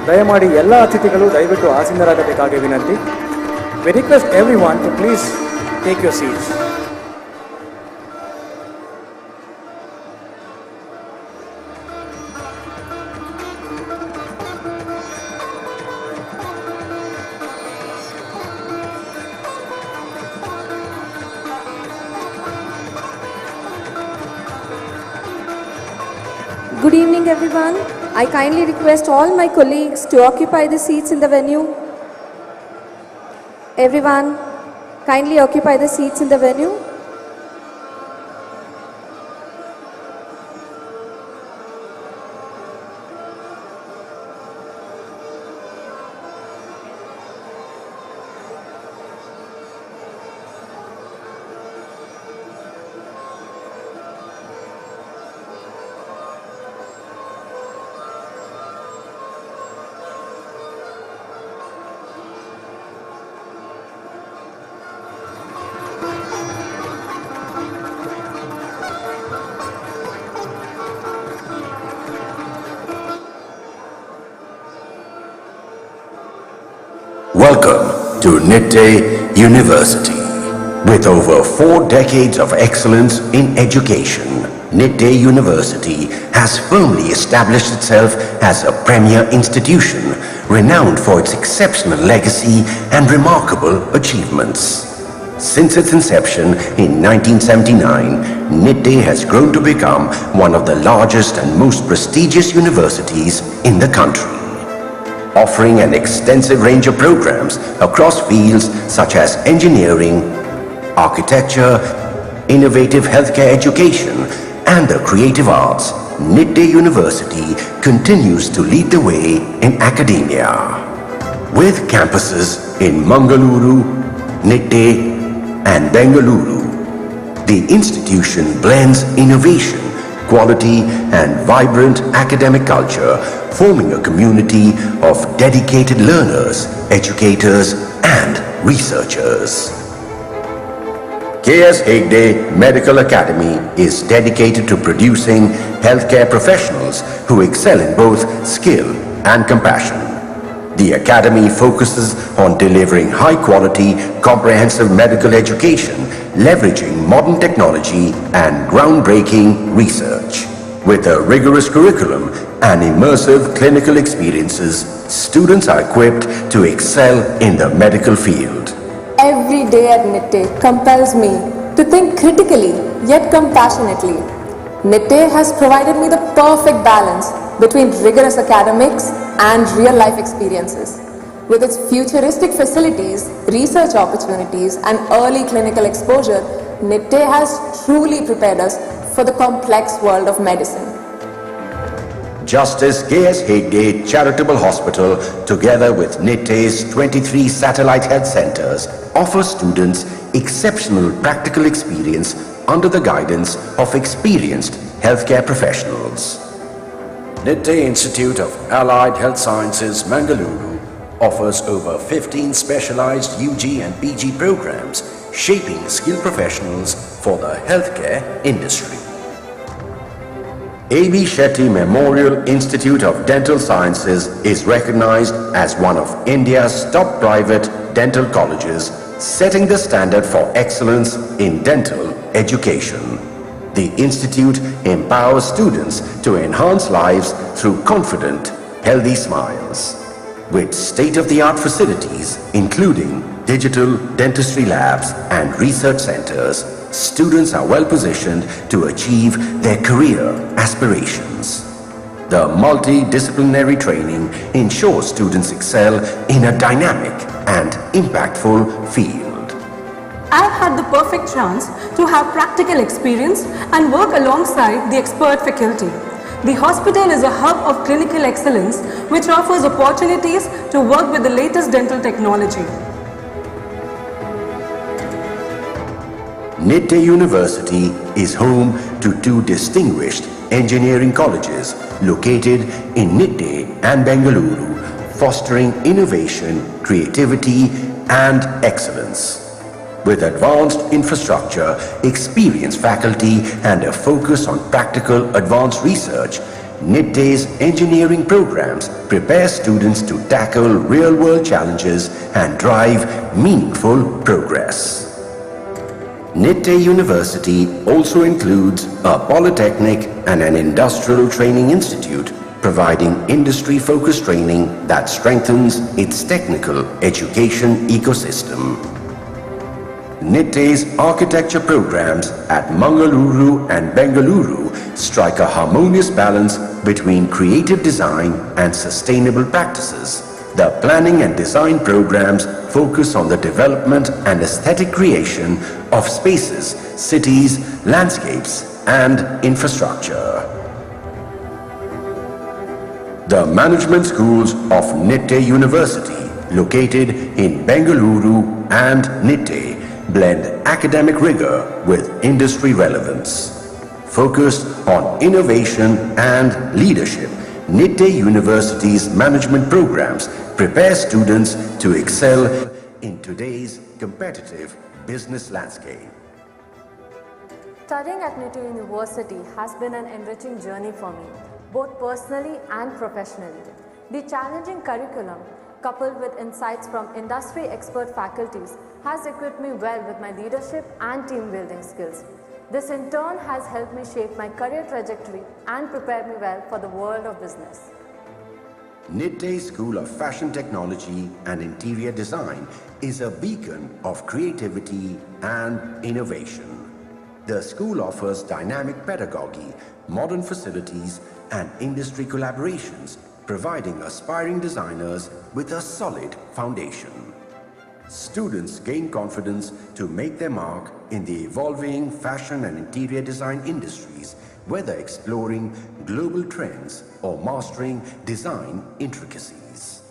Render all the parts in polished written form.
ದಯಮಾಡಿ ಎಲ್ಲ ಅತಿಥಿಗಳು ದಯವಿಟ್ಟು ಆಸೀನರಾಗಬೇಕಾಗಿ ವಿನಂತಿ. We request everyone to please take your seats. Good evening, everyone. I kindly request all my colleagues to occupy the seats in the venue. Everyone, kindly occupy the seats in the venue. Welcome to Nitte University. With over 4 decades of excellence in education, Nitte University has firmly established itself as a premier institution renowned for its exceptional legacy and remarkable achievements. Since its inception in 1979, Nitte has grown to become one of the largest and most prestigious universities in the country, offering an extensive range of programs across fields such as engineering, architecture, innovative healthcare education, and the creative arts. Nitte University continues to lead the way in academia. With campuses in Mangaluru, Nitte, and Bengaluru, the institution blends innovation, quality, and vibrant academic culture, forming a community of dedicated learners, educators, and researchers. K.S. Hegde Medical Academy is dedicated to producing healthcare professionals who excel in both skill and compassion. The Academy focuses on delivering high-quality, comprehensive medical education, leveraging modern technology and groundbreaking research. With a rigorous curriculum and immersive clinical experiences, students are equipped to excel in the medical field. Every day at Nitte compels me to think critically yet compassionately. Nitte has provided me the perfect balance between rigorous academics and real-life experiences. With its futuristic facilities, research opportunities, and early clinical exposure, Nitte has truly prepared us for the complex world of medicine. Justice K.S. Hegde Charitable Hospital, together with Nitte's 23 satellite health centers, offers students exceptional practical experience under the guidance of experienced healthcare professionals. Nitte Institute of Allied Health Sciences, Bengaluru, offers over 15 specialized UG and PG programs, shaping skilled professionals for the healthcare industry. A.B. Shetty Memorial Institute of Dental Sciences is recognized as one of India's top private dental colleges, setting the standard for excellence in dental education. The institute empowers students to enhance lives through confident, healthy smiles. With state-of-the-art facilities, including digital dentistry labs and research centers, students are well positioned to achieve their career aspirations. The multidisciplinary training ensures students excel in a dynamic and impactful field. I've had the perfect chance to have practical experience and work alongside the expert faculty. The hospital is a hub of clinical excellence which offers opportunities to work with the latest dental technology. Nitte University is home to 2 distinguished engineering colleges located in Nitte and Bengaluru, fostering innovation, creativity, and excellence. With advanced infrastructure, experienced faculty, and a focus on practical advanced research, Nitte's engineering programs prepare students to tackle real-world challenges and drive meaningful progress. Nitte University also includes a polytechnic and an industrial training institute, providing industry-focused training that strengthens its technical education ecosystem. Nitte's architecture programs at Mangaluru and Bengaluru strike a harmonious balance between creative design and sustainable practices. The planning and design programs focus on the development and aesthetic creation of spaces, cities, landscapes, and infrastructure. The management schools of Nitte University, located in Bengaluru and Nitte, blend academic rigor with industry relevance. Focused on innovation and leadership, Nitte University's management programs prepare students to excel in today's competitive business landscape. Studying at Nitte University has been an enriching journey for me, both personally and professionally. The challenging curriculum, coupled with insights from industry expert faculties, has equipped me well with my leadership and team building skills. This in turn has helped me shape my career trajectory and prepare me well for the world of business. Nitte School of Fashion Technology and Interior Design is a beacon of creativity and innovation. The school offers dynamic pedagogy, modern facilities, and industry collaborations, providing aspiring designers with a solid foundation. Students gain confidence to make their mark in the evolving fashion and interior design industries, whether exploring global trends or mastering design intricacies.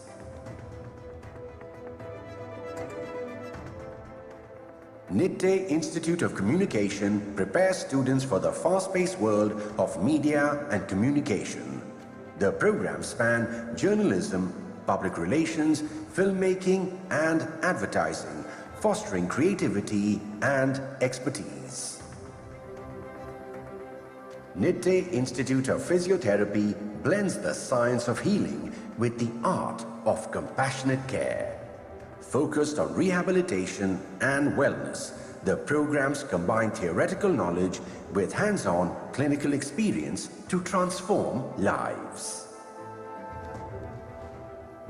Nitte Institute of Communication prepares students for the fast-paced world of media and communication. The programs span journalism, public relations, filmmaking, and advertising, fostering creativity and expertise. Nitte Institute of Physiotherapy blends the science of healing with the art of compassionate care. Focused on rehabilitation and wellness, the programs combine theoretical knowledge with hands-on clinical experience to transform lives.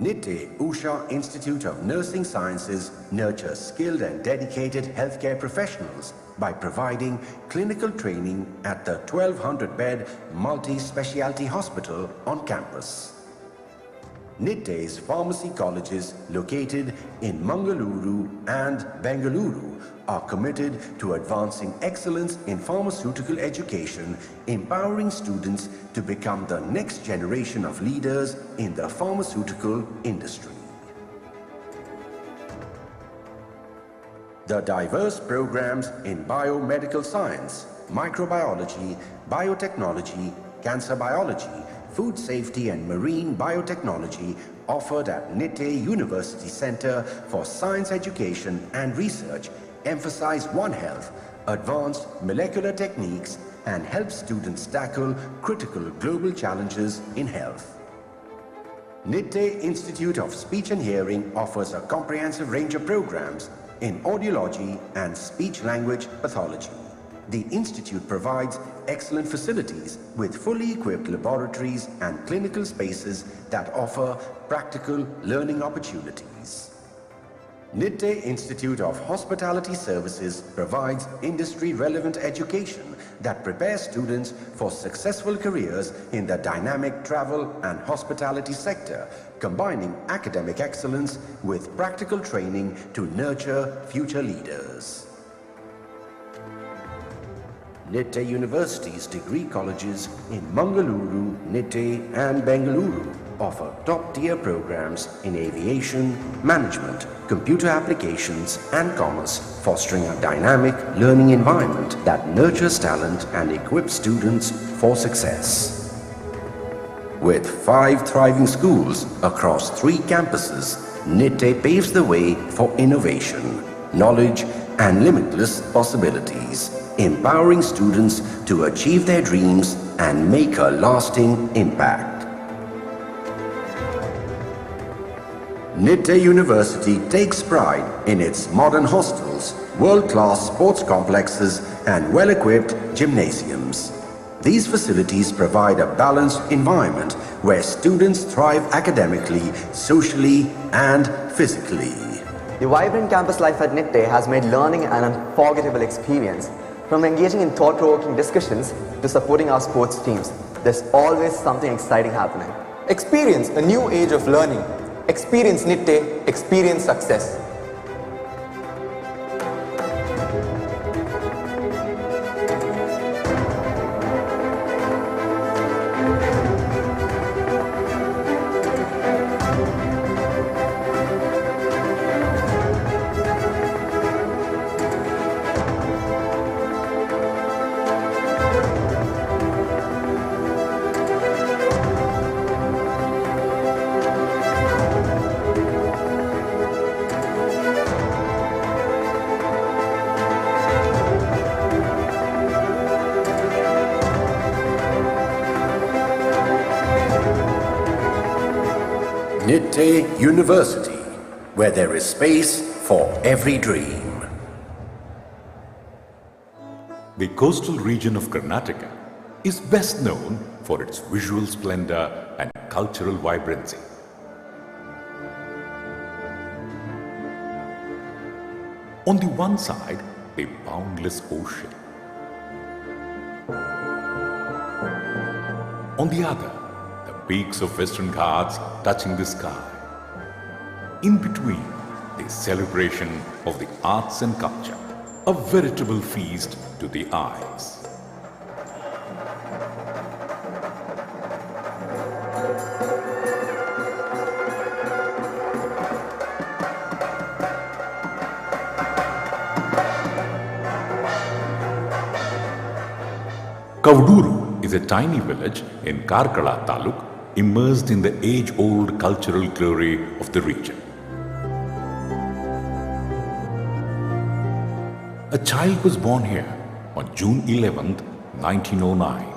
Nitte Usha Institute of Nursing Sciences nurtures skilled and dedicated healthcare professionals by providing clinical training at the 1,200-bed multi-specialty hospital on campus. Nitte's pharmacy colleges located in Mangaluru and Bengaluru are committed to advancing excellence in pharmaceutical education, empowering students to become the next generation of leaders in the pharmaceutical industry. The diverse programs in biomedical science, microbiology, biotechnology, cancer biology, food safety and marine biotechnology offered at Nitte University Center for Science Education and Research emphasize One Health, advanced molecular techniques, and help students tackle critical global challenges in health. Nitte Institute of Speech and Hearing offers a comprehensive range of programs in audiology and speech-language pathology. The institute provides excellent facilities with fully equipped laboratories and clinical spaces that offer practical learning opportunities. Nitte Institute of Hospitality Services provides industry-relevant education that prepares students for successful careers in the dynamic travel and hospitality sector, combining academic excellence with practical training to nurture future leaders. Nitte University's degree colleges in Mangaluru, Nitte and Bengaluru offer top-tier programs in aviation, management, computer applications and commerce, fostering a dynamic learning environment that nurtures talent and equips students for success. With 5 thriving schools across 3 campuses, Nitte paves the way for innovation, knowledge and limitless possibilities, empowering students to achieve their dreams and make a lasting impact. Nitte University takes pride in its modern hostels, world-class sports complexes, and well-equipped gymnasiums. These facilities provide a balanced environment where students thrive academically, socially, and physically. The vibrant campus life at Nitte has made learning an unforgettable experience. From engaging in thought-provoking discussions to supporting our sports teams, there's always something exciting happening. Experience a new age of learning. Experience Nitte, experience success. Nitte University, where there is space for every dream. The coastal region of Karnataka is best known for its visual splendor and cultural vibrancy. On the one side, a boundless ocean. On the other, the peaks of Western Ghats touching the sky. In between, the celebration of the arts and culture, a veritable feast to the eyes. Kavduru is a tiny village in Karkala Taluk, immersed in the age-old cultural glory of the region. A child was born here on June 11, 1909.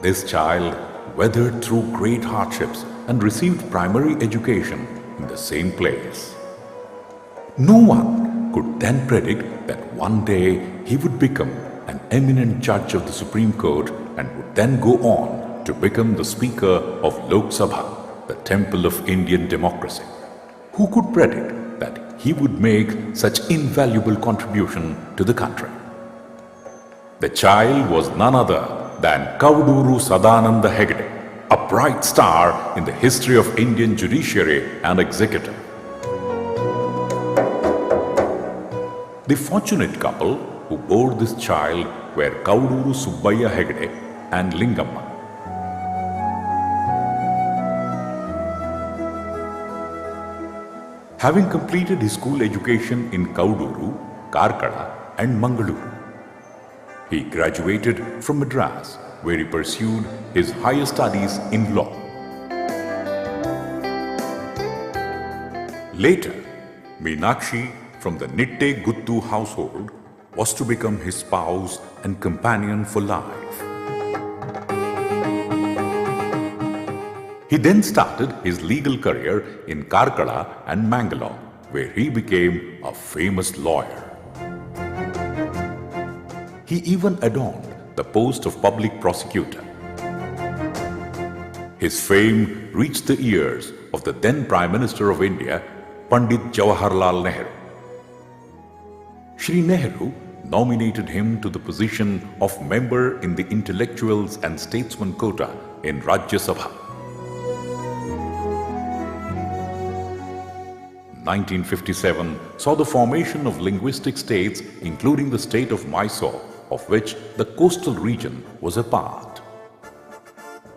This child weathered through great hardships and received primary education in the same place. No one could then predict that one day he would become an eminent judge of the Supreme Court and would then go on to become the Speaker of Lok Sabha, the temple of Indian democracy. Who could predict that he would make such invaluable contribution to the country? The child was none other than Kavduru Sadananda Hegde, a bright star in the history of Indian judiciary and executive. The fortunate couple who bore this child were Kavduru Subbaya Hegde and Lingamma. Having completed his school education in Kavduru, Karkala and Bengaluru, he graduated from Madras, where he pursued his higher studies in law. Later, Meenakshi from the Nitte Guttu household was to become his spouse and companion for life. He then started his legal career in Karkala and Mangalore, where he became a famous lawyer. He even adorned the post of public prosecutor. His fame reached the ears of the then Prime Minister of India, Pandit Jawaharlal Nehru. Shri Nehru nominated him to the position of member in the Intellectuals and Statesmen quota in Rajya Sabha. 1957 saw the formation of linguistic states, including the state of Mysore, of which the coastal region was a part.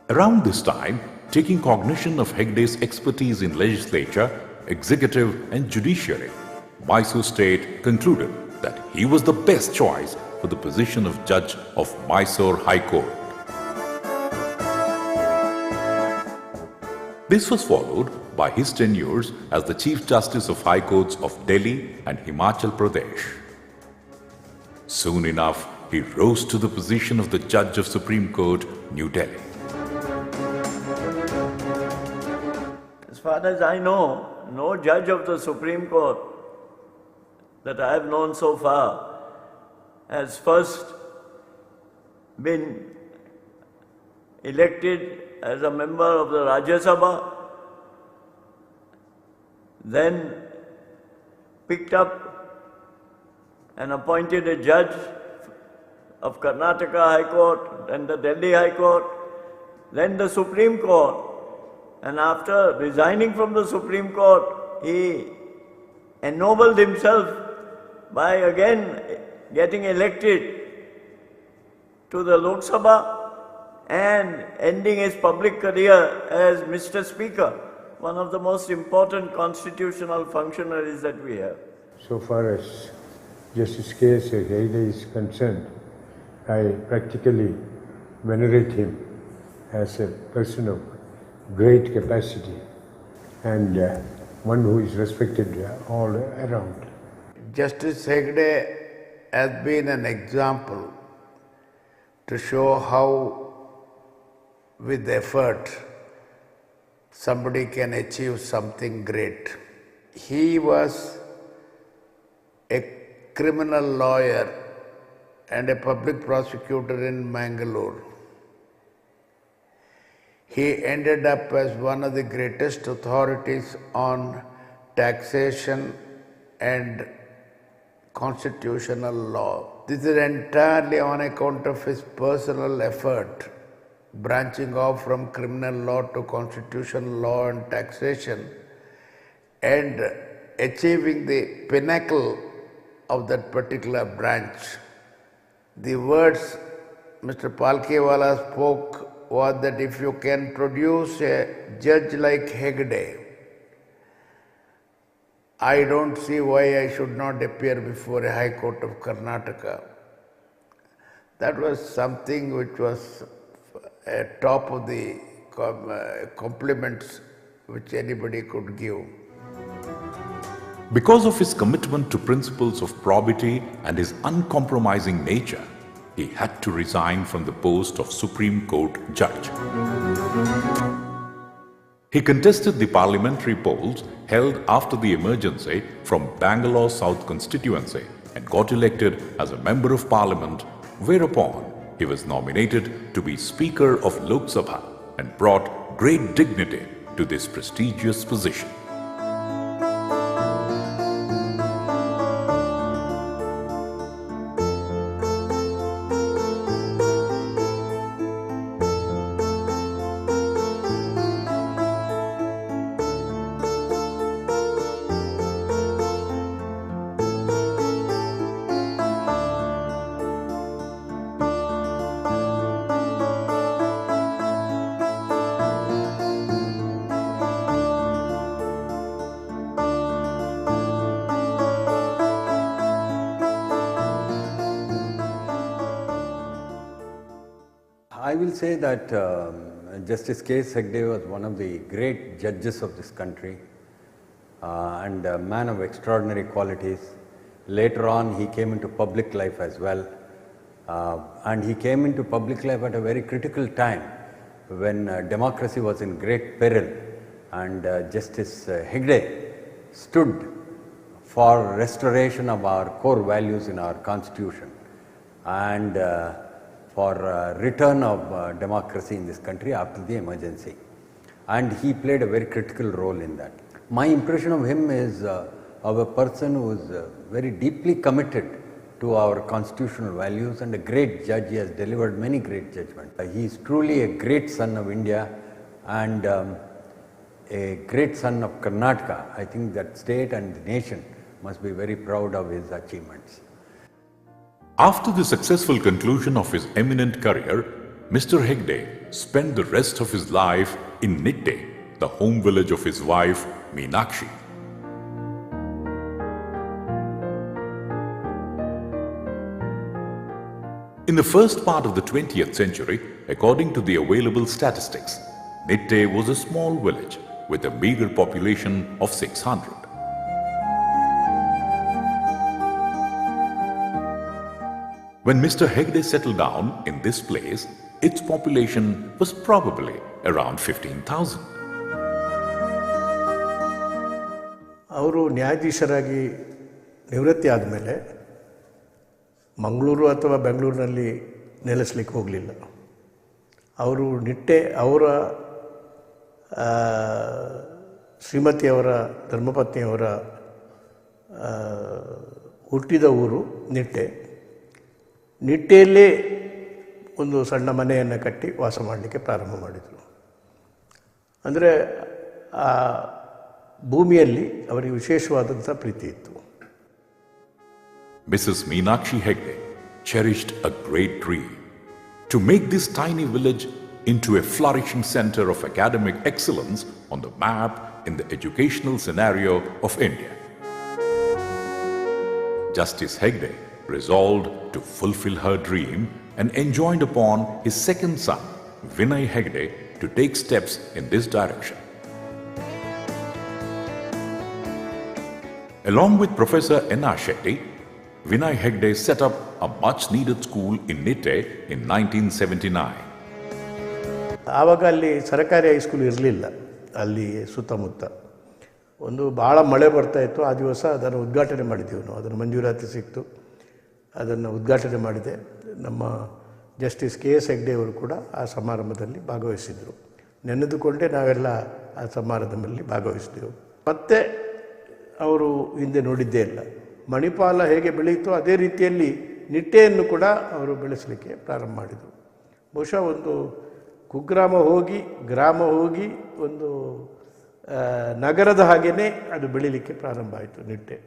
Around this time, taking cognition of Hegde's expertise in legislature, executive and judiciary, Mysore state concluded that he was the best choice for the position of judge of Mysore High Court. This was followed by his tenures as the Chief Justice of High Courts of Delhi and Himachal Pradesh. Soon enough, he rose to the position of the Judge of Supreme Court, New Delhi. As far as I know, no judge of the Supreme Court that I have known so far has first been elected as a member of the Rajya Sabha, then picked up and appointed a judge of Karnataka High Court, then the Delhi High Court, then the Supreme Court. And after resigning from the Supreme Court, he ennobled himself by again getting elected to the Lok Sabha and ending his public career as Mr. Speaker, one of the most important constitutional functionaries that we have. So far as Justice K.S. Hegde is concerned, I practically venerate him as a person of great capacity and one who is respected all around. Justice Hegde has been an example to show how with effort somebody can achieve something great. He was a criminal lawyer and a public prosecutor in Bengaluru. He ended up as one of the greatest authorities on taxation and constitutional law. This is entirely on account of his personal effort, branching off from criminal law to constitutional law and taxation, and achieving the pinnacle of that particular branch. The words Mr. Palkhiwala spoke was that if you can produce a judge like Hegde, I don't see why I should not appear before a High Court of Karnataka. That was something which was at top of the compliments which anybody could give. Because of his commitment to principles of probity and his uncompromising nature, he had to resign from the post of Supreme Court Judge. He contested the parliamentary polls held after the emergency from Bangalore South constituency and got elected as a Member of Parliament, whereupon he was nominated to be Speaker of Lok Sabha and brought great dignity to this prestigious position. I will say that Justice K.S. Hegde was one of the great judges of this country and a man of extraordinary qualities. Later on, he came into public life as well. And he came into public life at a very critical time when democracy was in great peril. And Justice Hegde stood for restoration of our core values in our constitution and for return of democracy in this country after the emergency. And he played a very critical role in that. My impression of him is of a person who is very deeply committed to our constitutional values and a great judge. He has delivered many great judgments. He is truly a great son of India and a great son of Karnataka. I think that state and the nation must be very proud of his achievements. After the successful conclusion of his eminent career, Mr. Hegde spent the rest of his life in Nitte, the home village of his wife, Meenakshi. In the first part of the 20th century, according to the available statistics, Nitte was a small village with a meager population of 600. When Mr. Hegde settled down in this place, its population was probably around 15,000. ಅವರು ನ್ಯಾಯಾಧೀಶರಾಗಿ ನಿವೃತ್ತಿ ಆದಮೇಲೆ ಮಂಗಳೂರು ಅಥವಾ ಬೆಂಗಳೂರಿನಲ್ಲಿ ನೆಲೆಸಲಿಕ್ಕೆ ಹೋಗಲಿಲ್ಲ. ಅವರು ನಿಟ್ಟೆ ಅವರ ಶ್ರೀಮತಿಯವರ ಧರ್ಮಪತ್ನಿಯವರ ಹುಟ್ಟಿದ ಊರು ನಿಟ್ಟೆ. ನಿಟ್ಟೆಯಲ್ಲೇ ಒಂದು ಸಣ್ಣ ಮನೆಯನ್ನು ಕಟ್ಟಿ ವಾಸ ಮಾಡಲಿಕ್ಕೆ ಪ್ರಾರಂಭ ಮಾಡಿದರು. ಅಂದರೆ ಆ ಭೂಮಿಯಲ್ಲಿ ಅವರಿಗೆ ವಿಶೇಷವಾದಂಥ ಪ್ರೀತಿ ಇತ್ತು. Mrs. Meenakshi Hegde cherished a great dream to make this tiny village into a flourishing center of academic excellence on the map in the educational scenario of India. Justice Hegde resolved to fulfill her dream and enjoined upon his second son, Vinay Hegde, to take steps in this direction. Along with Professor N.R. Shetty, Vinay Hegde set up a much-needed school in Nitte in 1979. ಆವಾಗ ಅಲ್ಲಿ ಸರ್ಕಾರಿ high school ಇರಲಿಲ್ಲ. ಅಲ್ಲಿ ಸುತ್ತಮುತ್ತ ಒಂದು ಭಾಳ ಮಳೆ ಬರ್ತಾಯಿತ್ತು. ಆ ದಿವಸ ಅದನ್ನು ಉದ್ಘಾಟನೆ ಮಾಡಿದ್ದೀವಿ ನಾವು. ಅದನ್ನು ಮಂಜೂರಾತಿ ಸಿಕ್ತು, ಅದನ್ನು ಉದ್ಘಾಟನೆ ಮಾಡಿದೆ. ನಮ್ಮ ಜಸ್ಟಿಸ್ KS ಹೆಗ್ಡೆ ಅವರು ಕೂಡ ಆ ಸಮಾರಂಭದಲ್ಲಿ ಭಾಗವಹಿಸಿದರು. ನೆನೆದುಕೊಂಡೇ ನಾವೆಲ್ಲ ಆ ಸಮಾರಂಭದಲ್ಲಿ ಭಾಗವಹಿಸಿದೆವು. ಮತ್ತೆ ಅವರು ಹಿಂದೆ ನೋಡಿದ್ದೇ ಇಲ್ಲ. ಮಣಿಪಾಲ ಹೇಗೆ ಬೆಳೆಯಿತೋ ಅದೇ ರೀತಿಯಲ್ಲಿ ನಿಟ್ಟೆಯನ್ನು ಕೂಡ ಅವರು ಬೆಳೆಸಲಿಕ್ಕೆ ಪ್ರಾರಂಭ ಮಾಡಿದರು. ಬಹುಶಃ ಒಂದು ಕುಗ್ರಾಮ ಹೋಗಿ ಗ್ರಾಮ ಹೋಗಿ ಒಂದು ನಗರದ ಹಾಗೆಯೇ ಅದು ಬೆಳೀಲಿಕ್ಕೆ ಪ್ರಾರಂಭ ಆಯಿತು Nitte.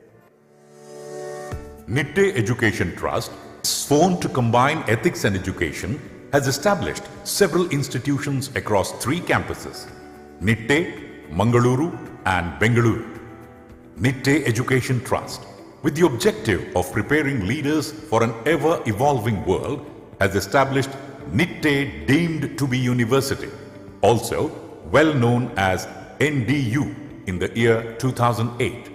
Nitte Education Trust, sworn to combine ethics and education, has established several institutions across 3 campuses: Nitte, Bengaluru and Bengaluru. Nitte Education Trust, with the objective of preparing leaders for an ever-evolving world, has established Nitte deemed to be university, also well known as NDU, in the year 2008.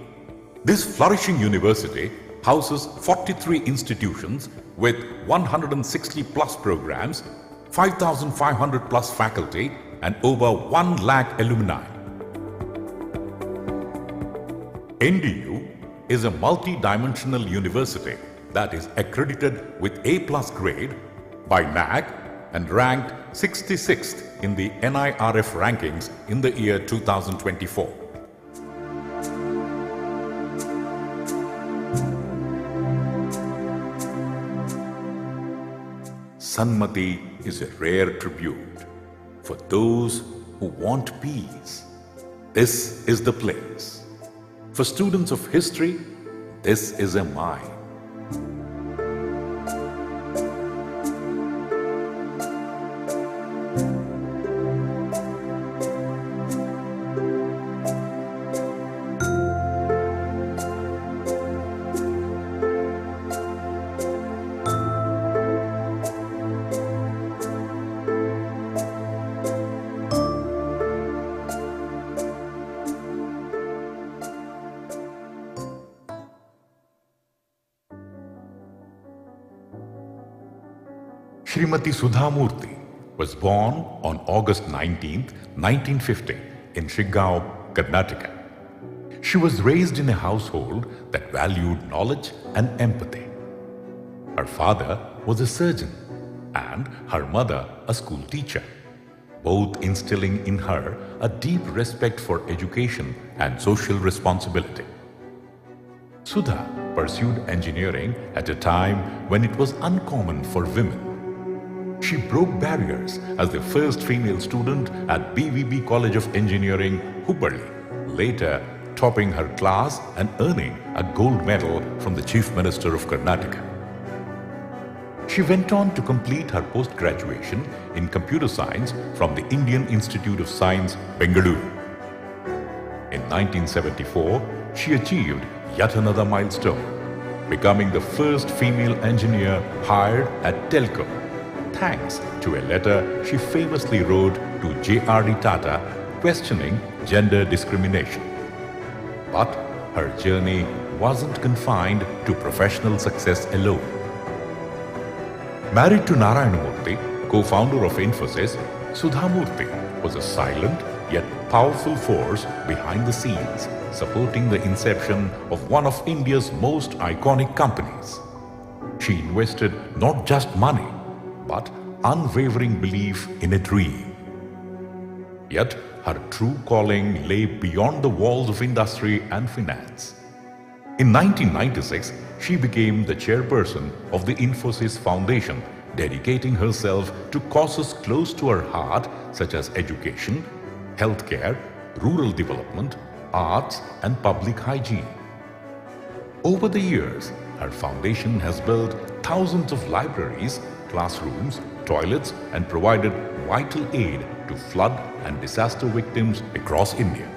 This flourishing university houses 43 institutions with 160 plus programs, 5,500 plus faculty and over 1 lakh alumni. NDU is a multi-dimensional university that is accredited with A+ grade by NAC and ranked 66th in the NIRF rankings in the year 2024. Sanmati is a rare tribute for those who want peace. This is the place. For students of history, this is a mine. Smt Sudhamurty was born on August 19, 1950 in Shigaon, Karnataka. She was raised in a household that valued knowledge and empathy. Her father was a surgeon and her mother a school teacher, both instilling in her a deep respect for education and social responsibility. Sudha pursued engineering at a time when it was uncommon for women. She broke barriers as the first female student at BVB College of Engineering, Hubballi, later topping her class and earning a gold medal from the Chief Minister of Karnataka. She went on to complete her post-graduation in computer science from the Indian Institute of Science, Bengaluru. In 1974, she achieved yet another milestone, becoming the first female engineer hired at Telco, thanks to a letter she famously wrote to J.R.D. Tata, questioning gender discrimination. But her journey wasn't confined to professional success alone. Married to Narayanamurthy, co-founder of Infosys, Sudhamurty was a silent yet powerful force behind the scenes, supporting the inception of one of India's most iconic companies. She invested not just money, but unwavering belief in a dream. Yet, her true calling lay beyond the walls of industry and finance. In 1996, she became the chairperson of the Infosys Foundation, dedicating herself to causes close to her heart such as education, healthcare, rural development, arts, and public hygiene. Over the years, her foundation has built thousands of libraries, classrooms, toilets, and provided vital aid to flood and disaster victims across India.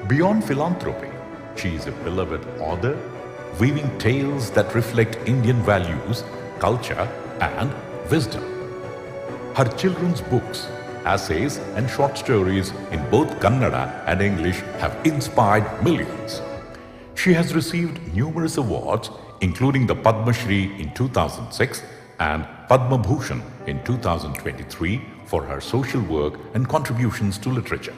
Beyond philanthropy, she is a beloved author, weaving tales that reflect Indian values, culture, and wisdom. Her children's books, essays, and short stories in both Kannada and English have inspired millions. She has received numerous awards, including the Padma Shri in 2006 and Padma Bhushan in 2023 for her social work and contributions to literature.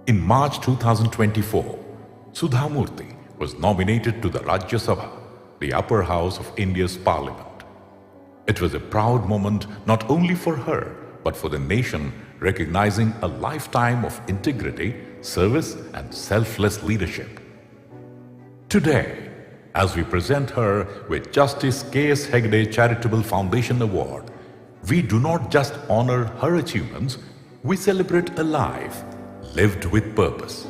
In March 2024, Sudhamurty was nominated to the Rajya Sabha, the upper house of India's parliament. It was a proud moment not only for her, but for the nation, recognizing a lifetime of integrity, service, and selfless leadership. Today, as we present her with Justice K.S. Hegde Charitable Foundation Award, we do not just honor her achievements, we celebrate a life lived with purpose.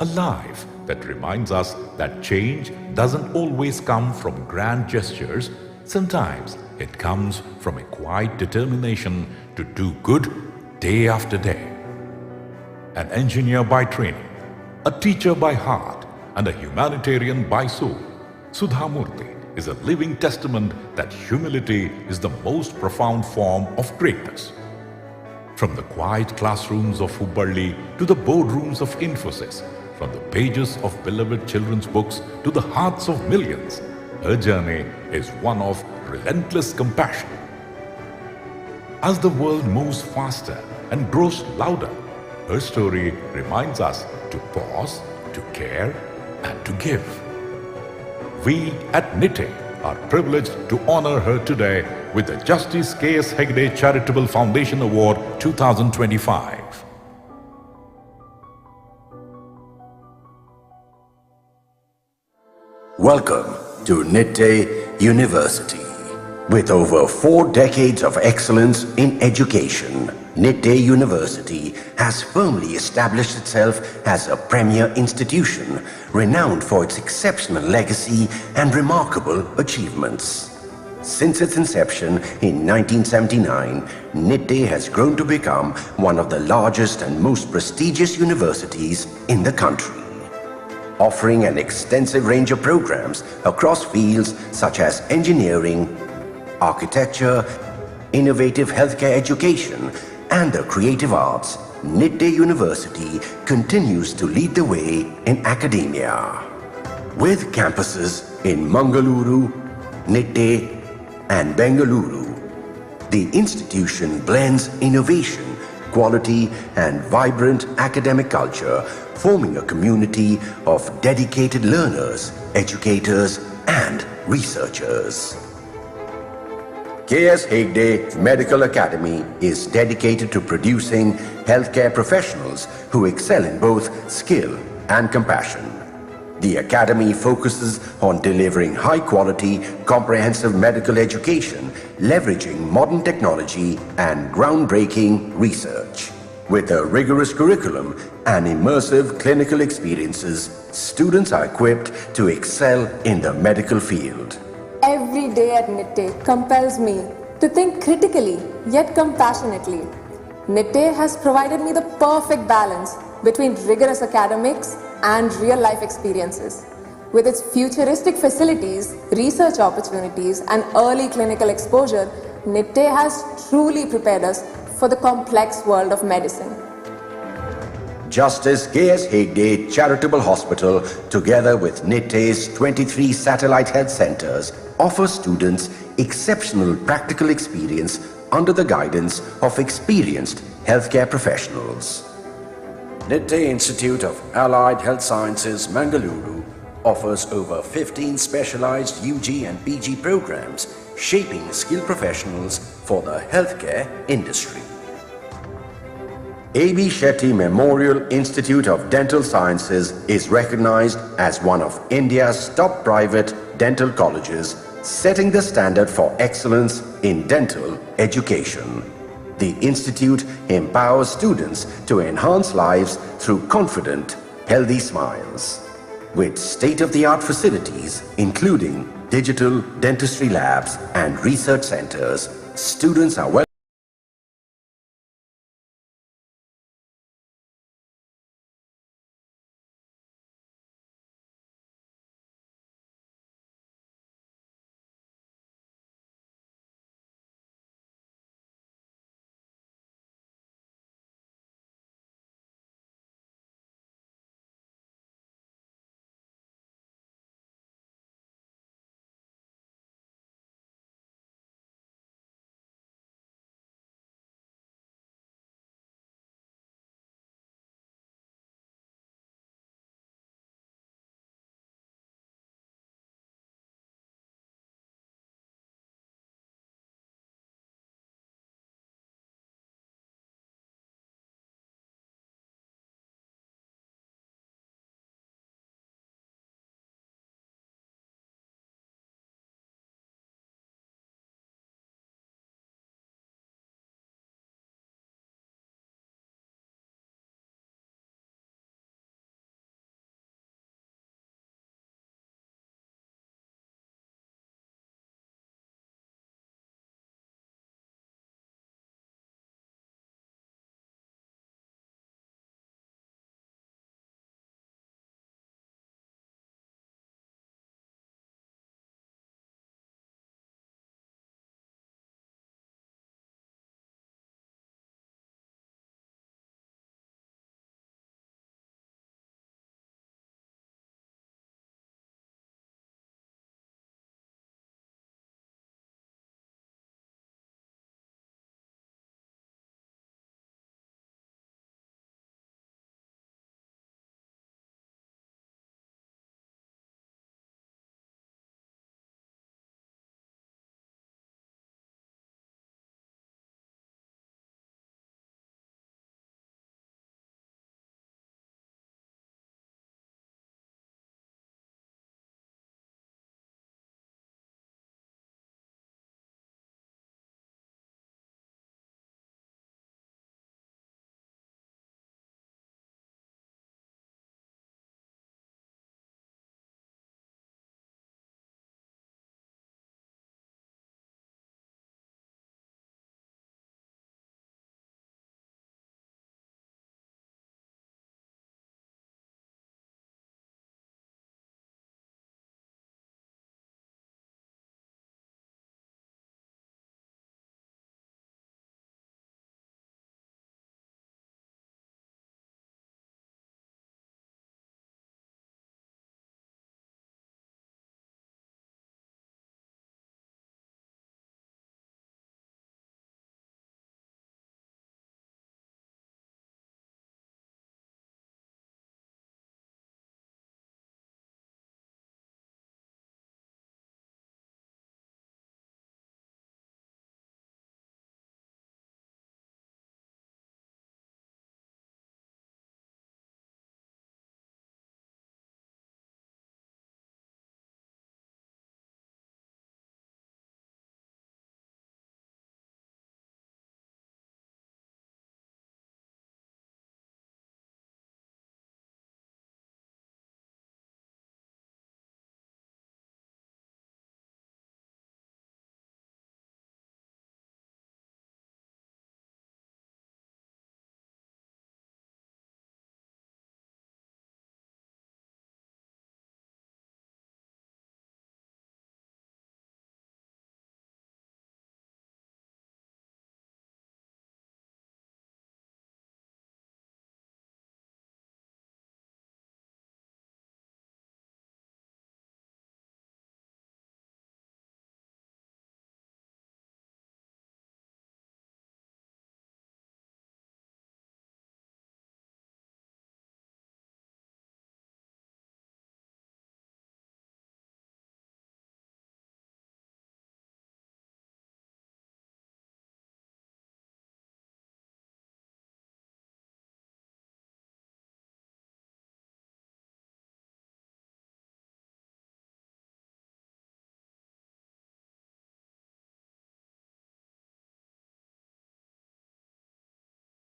A life that reminds us that change doesn't always come from grand gestures. Sometimes it comes from a quiet determination to do good day after day. An engineer by training, a teacher by heart, and a humanitarian by soul, Sudhamurty is a living testament that humility is the most profound form of greatness. From the quiet classrooms of Hubballi to the boardrooms of Infosys, from the pages of beloved children's books to the hearts of millions, her journey is one of relentless compassion. As the world moves faster and grows louder, her story reminds us to pause, to care, and to give. We at Nitte are privileged to honor her today with the Justice K.S. Hegde Charitable Foundation Award 2025. Welcome to Nitte University. With over 4 decades of excellence in education, Nitte University has firmly established itself as a premier institution renowned for its exceptional legacy and remarkable achievements. Since its inception in 1979, Nitte has grown to become one of the largest and most prestigious universities in the country, offering an extensive range of programs across fields such as engineering, architecture, innovative healthcare education, and the creative arts. Nitte University continues to lead the way in academia. With campuses in Mangaluru, Nitte, and Bengaluru, the institution blends innovation, quality, and vibrant academic culture, forming a community of dedicated learners, educators, and researchers. K.S. Hegde Medical Academy is dedicated to producing healthcare professionals who excel in both skill and compassion. The Academy focuses on delivering high-quality, comprehensive medical education, leveraging modern technology and groundbreaking research. With a rigorous curriculum and immersive clinical experiences, students are equipped to excel in the medical field. Every day at Nitte compels me to think critically yet compassionately. Nitte has provided me the perfect balance between rigorous academics and real-life experiences. With its futuristic facilities, research opportunities, and early clinical exposure, Nitte has truly prepared us for the complex world of medicine. Justice K.S. Hegde Charitable Hospital, together with Nitte's 23 satellite health centers, offers students exceptional practical experience under the guidance of experienced healthcare professionals. Nitte Institute of Allied Health Sciences, Bengaluru, offers over 15 specialized UG and PG programs, shaping skilled professionals for the healthcare industry. A.B. Shetty Memorial Institute of Dental Sciences is recognized as one of India's top private dental colleges, setting the standard for excellence in dental education. The institute empowers students to enhance lives through confident, healthy smiles. With state-of-the-art facilities, including digital dentistry labs and research centers, students are well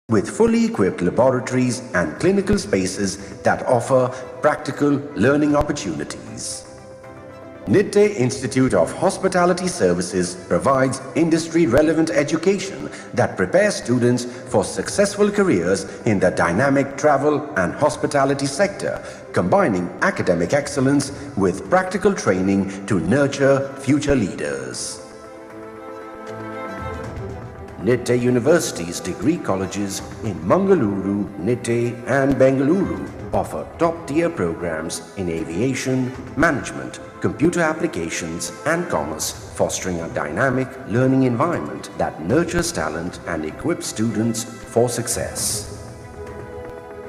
with fully equipped laboratories and clinical spaces that offer practical learning opportunities. Nitte Institute of Hospitality Services provides industry-relevant education that prepares students for successful careers in the dynamic travel and hospitality sector, combining academic excellence with practical training to nurture future leaders. Nitte University's degree colleges in Bengaluru, Nitte and Bengaluru offer top-tier programs in aviation, management, computer applications and commerce, fostering a dynamic learning environment that nurtures talent and equips students for success.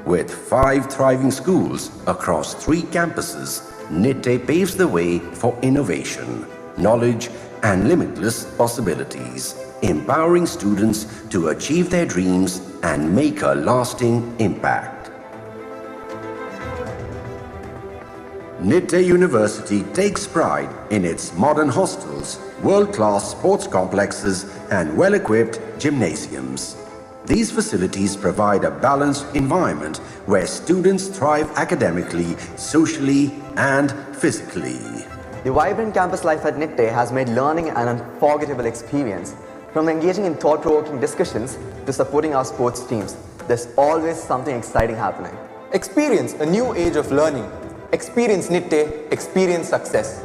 With 5 thriving schools across 3 campuses, Nitte paves the way for innovation, knowledge and limitless possibilities, empowering students to achieve their dreams and make a lasting impact. Nitte University takes pride in its modern hostels, world-class sports complexes and well-equipped gymnasiums. These facilities provide a balanced environment where students thrive academically, socially and physically. The vibrant campus life at Nitte has made learning an unforgettable experience. From engaging in thought-provoking discussions to supporting our sports teams, there's always something exciting happening. Experience a new age of learning. Experience Nitte, experience success.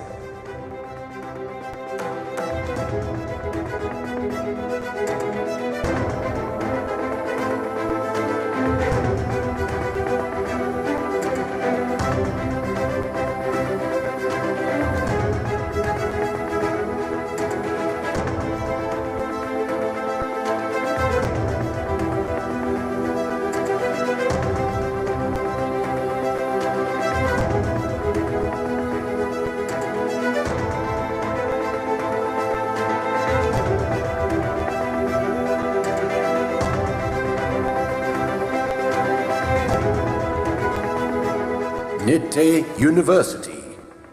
Nitte University,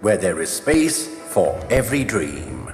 where there is space for every dream.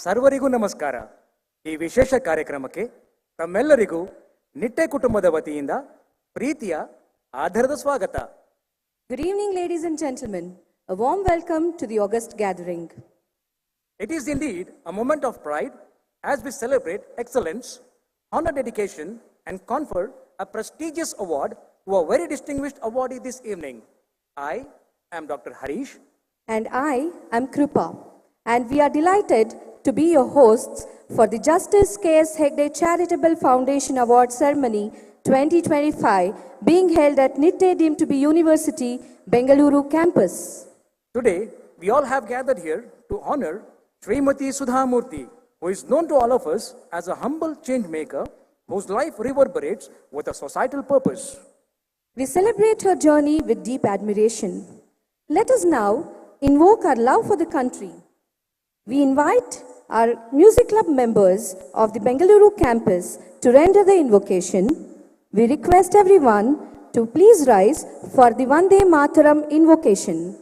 ಸರ್ವರಿಗೂ ನಮಸ್ಕಾರ. ಈ ವಿಶೇಷ ಕಾರ್ಯಕ್ರಮಕ್ಕೆ ತಮ್ಮೆಲ್ಲರಿಗೂ ನಿಟ್ಟೆ ಕುಟುಂಬದ ವತಿಯಿಂದ ಪ್ರೀತಿಯ ಆಧಾರದ ಸ್ವಾಗತ. Good evening, ladies and gentlemen. A warm welcome to the August gathering. It is indeed a moment of pride as we celebrate excellence, honor dedication, and confer a prestigious award to a very distinguished awardee this evening. I am Dr. Harish. And I am Kripa. And we are delighted to be your hosts for the Justice K.S. Hegde Charitable Foundation Award Ceremony 2025 being held at Nitte deemed to be University, Bengaluru campus. Today, we all have gathered here to honor Smt Sudhamurty, who is known to all of us as a humble change maker whose life reverberates with a societal purpose. We celebrate her journey with deep admiration. Let us now invoke our love for the country. We invite our music club members of the Bengaluru campus to render the invocation. We request everyone to please rise for the Vande Mataram invocation.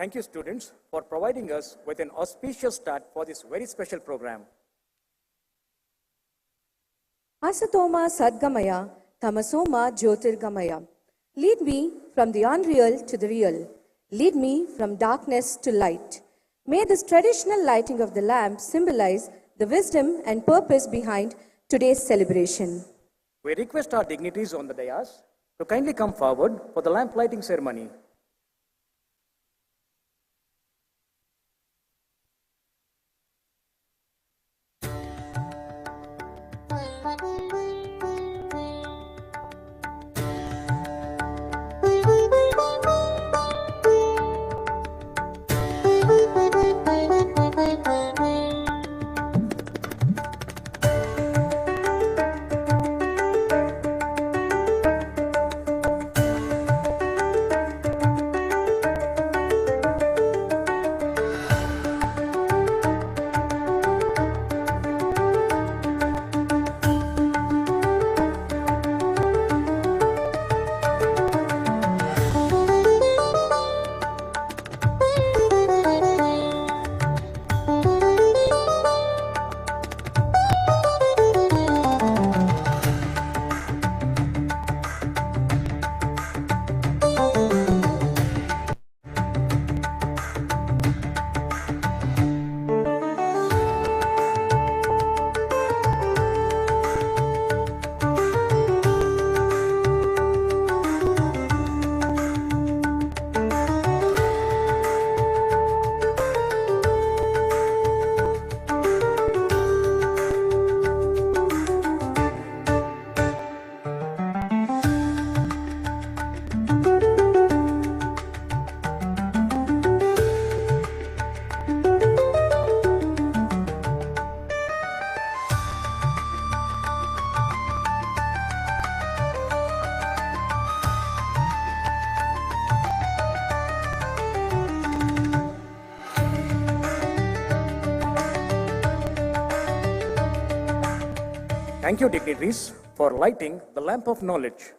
Thank you, students, for providing us with an auspicious start for this very special program. Asatoma Sadgamaya, Tamasoma Jyotirgamaya. Lead me from the unreal to the real. Lead me from darkness to light. May this traditional lighting of the lamp symbolize the wisdom and purpose behind today's celebration. We request our dignitaries on the dais to kindly come forward for the lamp lighting ceremony. Thank you, dignitaries, for lighting the lamp of knowledge.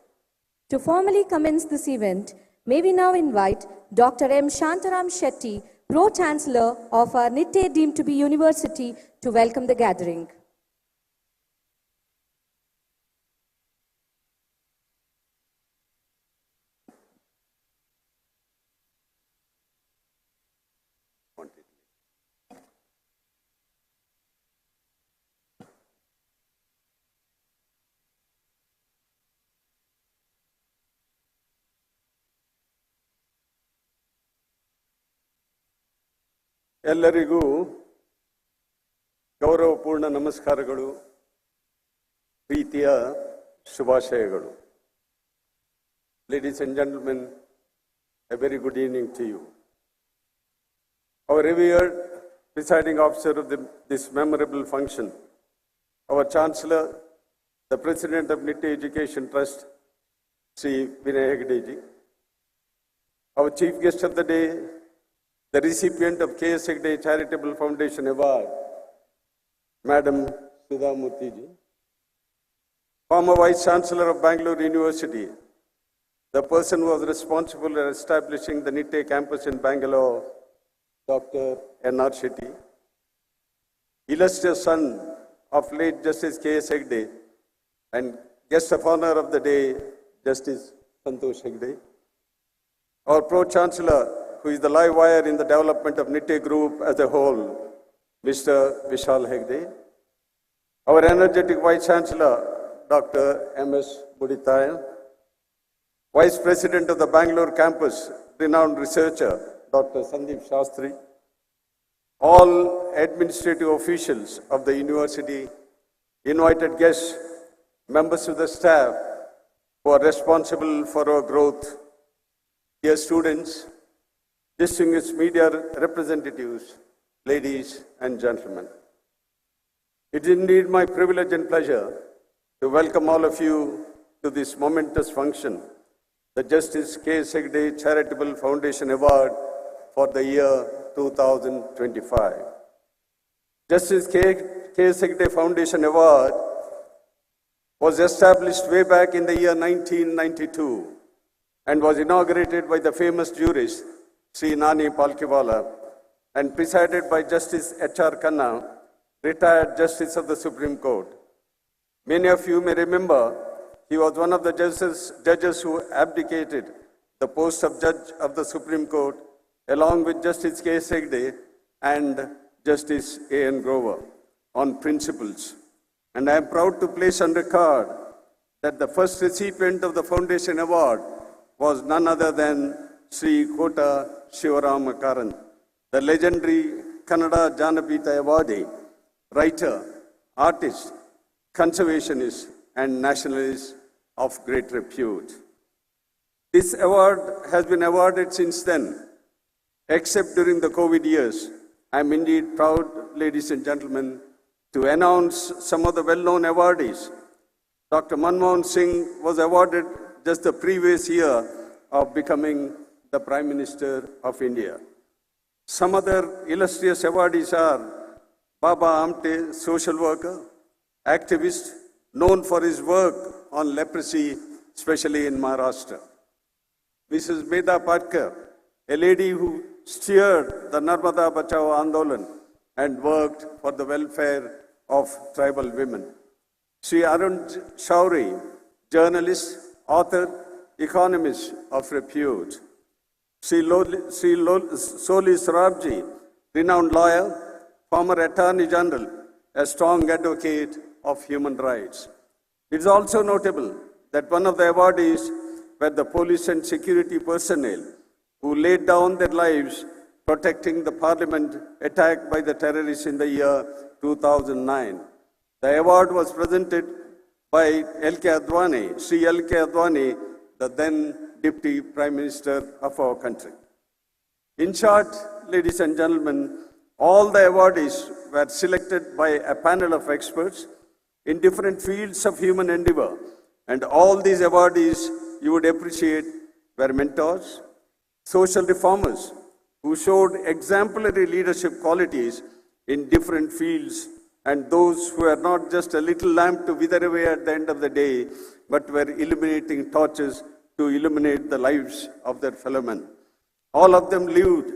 To formally commence this event, may we now invite Dr. M. Shantaram Shetty, Pro-Chancellor of our Nitte deemed to be university, to welcome the gathering. ಎಲ್ಲರಿಗೂ ಗೌರವಪೂರ್ಣ ನಮಸ್ಕಾರಗಳು, ಪ್ರೀತಿಯ ಶುಭಾಶಯಗಳು. Ladies and gentlemen, a very good evening to you. Our revered presiding officer of this memorable function, our Chancellor, the President of Nitte Education Trust, Sri Vinay Hegde ji, our Chief Guest of the day, the recipient of Hegde Charitable Foundation Award, Madam Sudhamurty ji, former Vice Chancellor of Bengaluru University, the person who was responsible for establishing the Nitte campus in Bangalore, Dr. N.R. Shetty, illustrious son of late Justice K.S. Hegde, and guest of honor of the day, Justice Santosh Hegde, our Pro-Chancellor, who is the live wire in the development of Nitte Group as a whole, Mr. Vishal Hegde, our energetic Vice Chancellor, Dr. M.S. Buditaya, Vice President of the Bangalore campus, renowned researcher, Dr. Sandeep Shastri, all administrative officials of the university, invited guests, members of the staff who are responsible for our growth, dear students, distinguished media representatives, ladies and gentlemen. It is indeed my privilege and pleasure to welcome all of you to this momentous function, the Justice K.S. Hegde Charitable Foundation Award for the year 2025. Justice K.S. Hegde Foundation Award was established way back in the year 1992 and was inaugurated by the famous jurist Sri Nani Palkiwala and presided by Justice H.R. Khanna, retired Justice of the Supreme Court. Many of you may remember he was one of the judges who abdicated the post of judge of the Supreme Court along with Justice K. Hegde and Justice A.N. Grover on principles. And I am proud to place on record that the first recipient of the Foundation Award was none other than Sri Kota Shivaramakaran, the legendary Kannada Janapita awardee, writer, artist, conservationist, and nationalist of great repute. This award has been awarded since then, except during the COVID years. I am indeed proud, ladies and gentlemen, to announce some of the well-known awardees. Dr. Manmohan Singh was awarded just the previous year of becoming the Prime Minister of India. Some other illustrious awardees are Baba Amte, social worker, activist, known for his work on leprosy, especially in Maharashtra. Mrs. Meda Patkar, a lady who steered the Narmada Bachao Andolan and worked for the welfare of tribal women. Sri Arun Shauri, journalist, author, economist of repute. Sri Soli Sarabji, renowned lawyer, former Attorney General, a strong advocate of human rights. It is also notable that one of the awardees were the police and security personnel who laid down their lives protecting the parliament attacked by the terrorists in the year 2009. The award was presented by L.K. Advani, Sri L.K. Advani, the then Deputy Prime Minister of our country. In short, ladies and gentlemen, all the awardees were selected by a panel of experts in different fields of human endeavor, and all these awardees, you would appreciate, were mentors, social reformers who showed exemplary leadership qualities in different fields, and those who were not just a little lamp to wither away at the end of the day, but were illuminating torches to illuminate the lives of their fellow men. All of them lived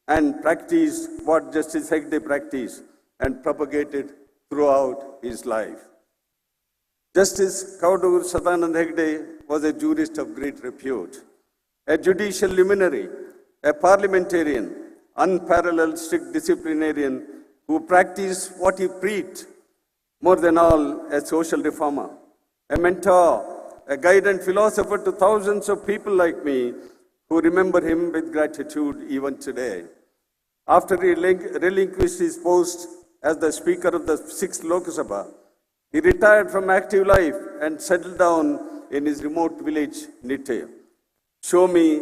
and practiced what Justice Hegde practiced and propagated throughout his life. Justice Kaudur Sadanand Hegde was a jurist of great repute, a judicial luminary, a parliamentarian, unparalleled strict disciplinarian who practiced what he preached, more than all, a social reformer, a mentor, a guide and philosopher to thousands of people like me who remember him with gratitude even today. After he relinquished his post as the Speaker of the 6th Lok Sabha, he retired from active life and settled down in his remote village, Nitte. Show me,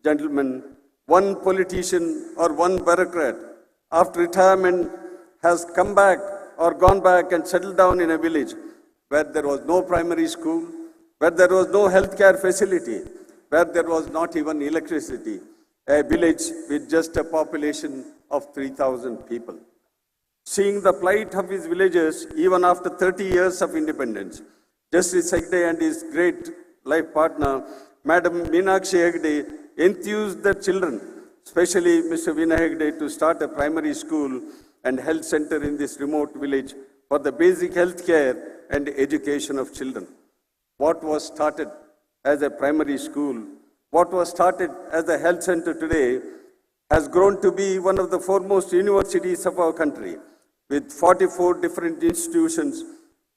gentlemen, one politician or one bureaucrat after retirement has come back or gone back and settled down in a village where there was no primary school, where there was no healthcare facility, where there was not even electricity, a village with just a population of 3,000 people. Seeing the plight of his villagers even after 30 years of independence, Justice Hegde and his great life partner, Madam Meenakshi Hegde, enthused their children, especially Mr. Veena Hegde, to start a primary school and health center in this remote village for the basic health care and education of children. What was started as a primary school, what was started as a health center today, has grown to be one of the foremost universities of our country, with 44 different institutions,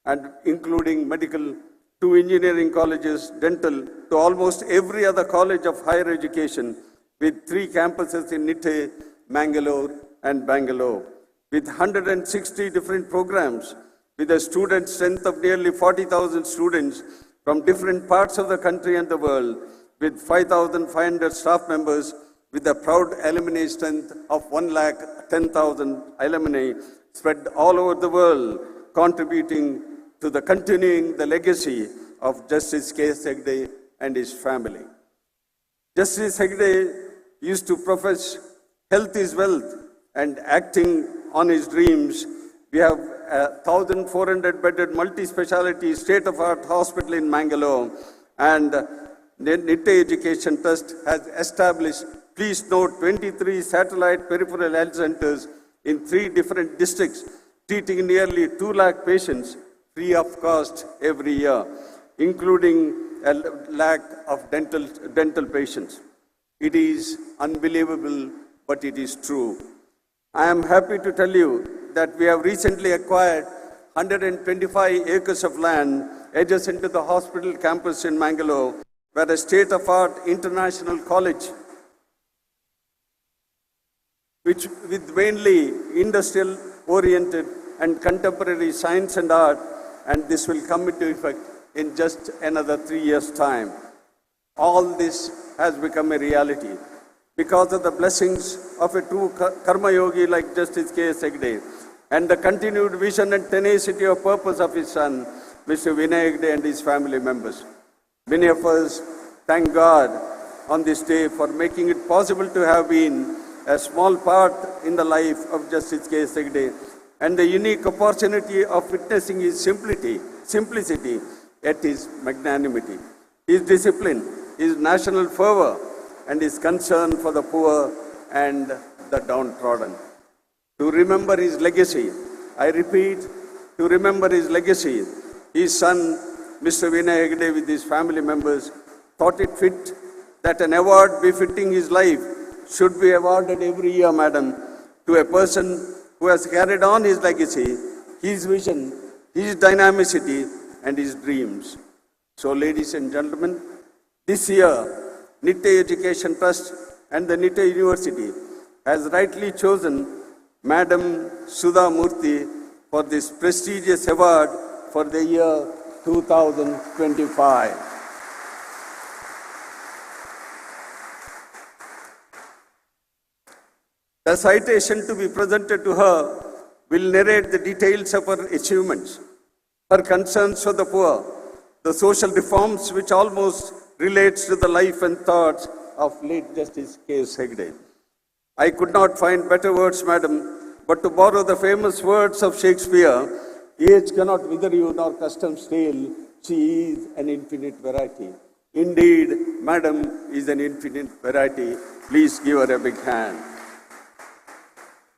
and including medical, 2 engineering colleges, dental, to almost every other college of higher education, with 3 campuses in Nitte, Mangalore, and Bengaluru, with 160 different programs, with a student strength of nearly 40,000 students from different parts of the country and the world, with 5,500 staff members, with a proud alumni strength of 110,000 alumni spread all over the world, contributing to the continuing the legacy of Justice K. Hegde and his family. Justice Hegde used to profess health is wealth, and acting on his dreams, we have a 1,400 bedded multi-speciality state-of-art hospital in Mangalore, and Nitte Education Trust has established, please note, 23 satellite peripheral health centers in 3 different districts, treating nearly 2 lakh patients, free of cost every year, including a lack of dental patients. It is unbelievable, but it is true. I am happy to tell you that we have recently acquired 125 acres of land adjacent to the hospital campus in Bengaluru, where a state-of-art international college, which with mainly industrial-oriented and contemporary science and art, and this will come into effect in just another 3 years' time. All this has become a reality because of the blessings of a true karma yogi like Justice K.S. Hegde and the continued vision and tenacity of purpose of his son, Mr. Vinay Hegde, and his family members. Many of us thank God on this day for making it possible to have been a small part in the life of Justice K.S. Hegde and the unique opportunity of witnessing his simplicity, yet his magnanimity, his discipline, his national fervor, and his concern for the poor and the downtrodden. To remember his legacy, I repeat, to remember his legacy, his son, Mr. Vinay Hegde, with his family members, thought it fit that an award befitting his life should be awarded every year, madam, to a person who has carried on his legacy, his vision, his dynamicity, and his dreams. So, ladies and gentlemen, this year, Nitte Education Trust and the Nitte University has rightly chosen Madam Sudhamurty for this prestigious award for the year 2025. The citation to be presented to her will narrate the details of her achievements, her concerns for the poor, the social reforms which almost relates to the life and thoughts of late Justice K.S. Hegde. I could not find better words, madam, but to borrow the famous words of Shakespeare, age cannot wither you nor custom stale, she is an infinite variety. Indeed, madam is an infinite variety. Please give her a big hand.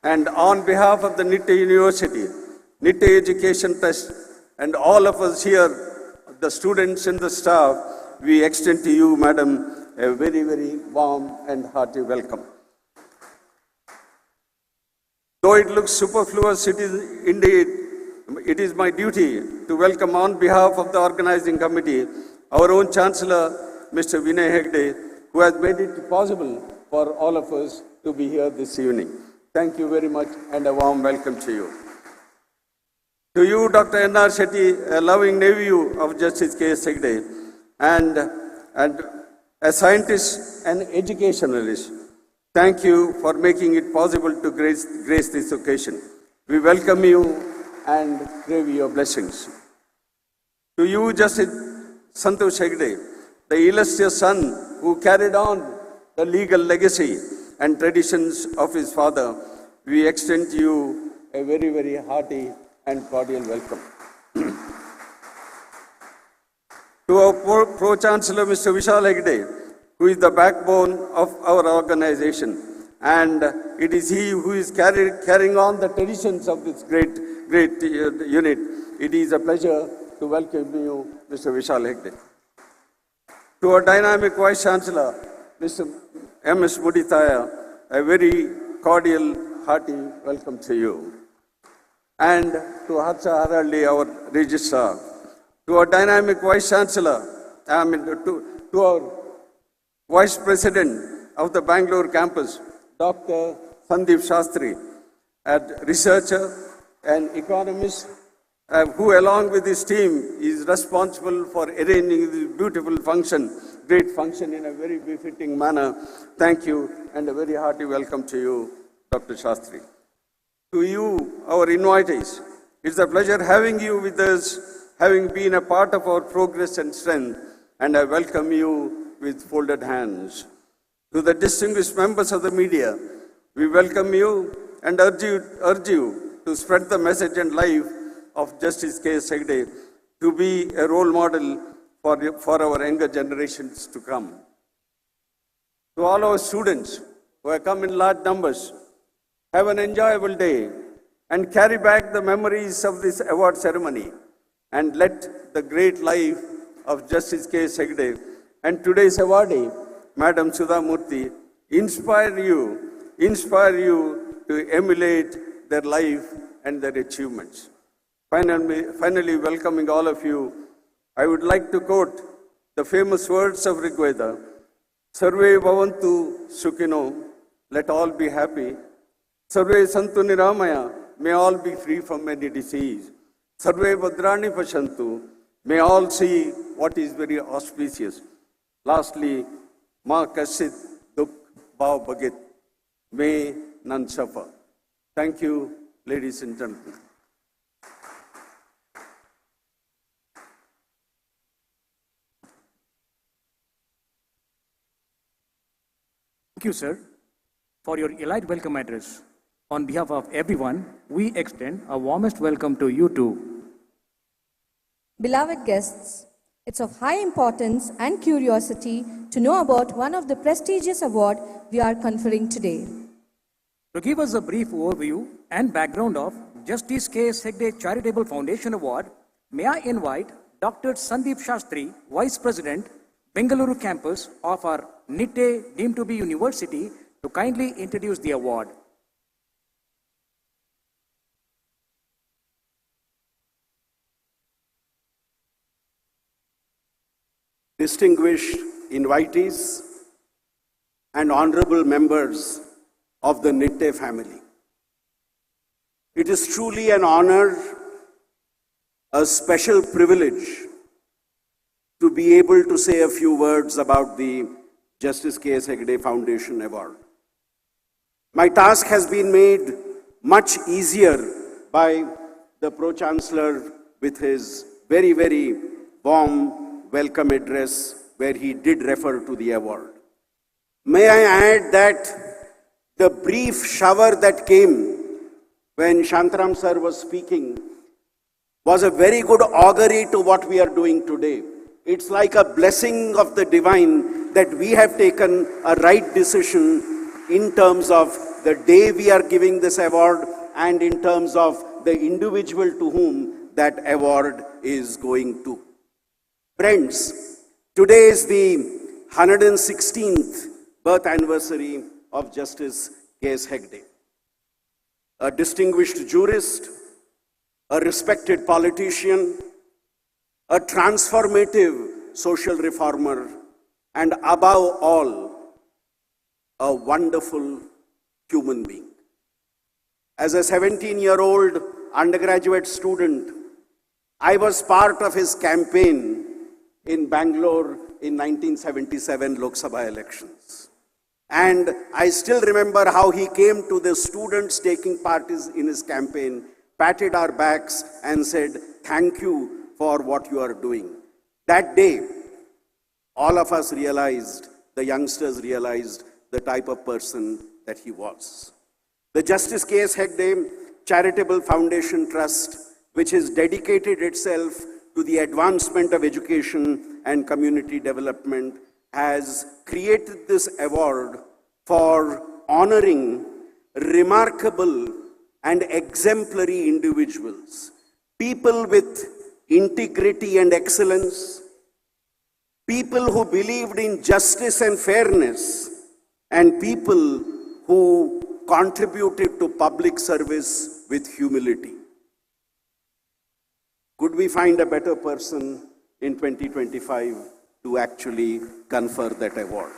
And on behalf of the Nitte University, Nitte Education Trust, and all of us here, the students and the staff, we extend to you, madam, a very, very warm and hearty welcome. Though it looks superfluous, it is my duty to welcome on behalf of the organizing committee, our own Chancellor, Mr. Vinay Hegde, who has made it possible for all of us to be here this evening. Thank you very much and a warm welcome to you. To you, Dr. N.R. Shetty, a loving nephew of Justice K.S. Hegde, and a scientist and educationalist, thank you for making it possible to grace this occasion. We welcome you and crave your blessings. To you, Justice Santosh Hegde, the illustrious son who carried on the legal legacy and traditions of his father, we extend to you a very, very hearty and cordial welcome. To our Pro-Chancellor, Mr. Vishal Hegde, who is the backbone of our organization, and it is he who is carrying on the traditions of this great unit. It is a pleasure to welcome you, Mr. Vishal Hegde. To our dynamic Vice Chancellor, Mr. M.S. Mudithaya, a very cordial, hearty welcome to you. And to Harsha Haraldi, our Registrar. To our dynamic Vice Chancellor, to our Vice President of the Bengaluru campus, Dr. Sandeep Shastri, a researcher and economist who along with his team is responsible for arranging this beautiful function, great function in a very befitting manner. Thank you and a very hearty welcome to you, Dr. Shastri. To you, our invitees, it's a pleasure having you with us, having been a part of our progress and strength, and I welcome you with folded hands. To the distinguished members of the media, we welcome you and urge you to spread the message and life of Justice K.S. Hegde to be a role model for our younger generations to come. To all our students who have come in large numbers, have an enjoyable day and carry back the memories of this award ceremony. and let the great life of Justice K. Hegde and today's awardee, Madam Sudhamurty, inspire you to emulate their life and their achievements. Finally, welcoming all of you, I would like to quote the famous words of Rigveda, Sarve Bhavantu Sukhino, let all be happy. Sarve Santu Niramaya, may all be free from any disease. Sarve Bhadrani Pashantu, may all see what is very auspicious. Lastly, Ma Kasit Duk Bhav Bhagit, may none suffer. Thank you, ladies and gentlemen. Thank you, sir, for your elite welcome address. On behalf of everyone, we extend a warmest welcome to you too. Beloved guests, it's of high importance and curiosity to know about one of the prestigious awards we are conferring today. To give us a brief overview and background of Justice K. Hegde Charitable Foundation Award, may I invite Dr. Sandeep Shastri, Vice President, Bengaluru campus of our Nitte deemed to be university, to kindly introduce the award. Distinguished invitees and honorable members of the Nitte family. It is truly an honor, a special privilege to be able to say a few words about the Justice K. Hegde Foundation Award. My task has been made much easier by the Pro-Chancellor with his very, very warm welcome address where he did refer to the award. May I add that the brief shower that came when Shantaram sir was speaking was a very good augury to what we are doing today. It's like a blessing of the divine that we have taken a right decision in terms of the day we are giving this award and in terms of the individual to whom that award is going to. Friends, today is the 116th birth anniversary of Justice K. Hegde. A distinguished jurist, a respected politician, a transformative social reformer, and above all, a wonderful human being. As a 17-year-old undergraduate student, I was part of his campaign in Bangalore in 1977 Lok Sabha elections. And I still remember how he came to the students taking part in his campaign, patted our backs and said, "Thank you for what you are doing." That day, all of us realized, the youngsters realized the type of person that he was. The Justice K. Hegde Charitable Foundation Trust, which has dedicated itself to the advancement of education and community development, has created this award for honoring remarkable and exemplary individuals, people with integrity and excellence, people who believed in justice and fairness, and people who contributed to public service with humility. Could we find a better person in 2025 to actually confer that award?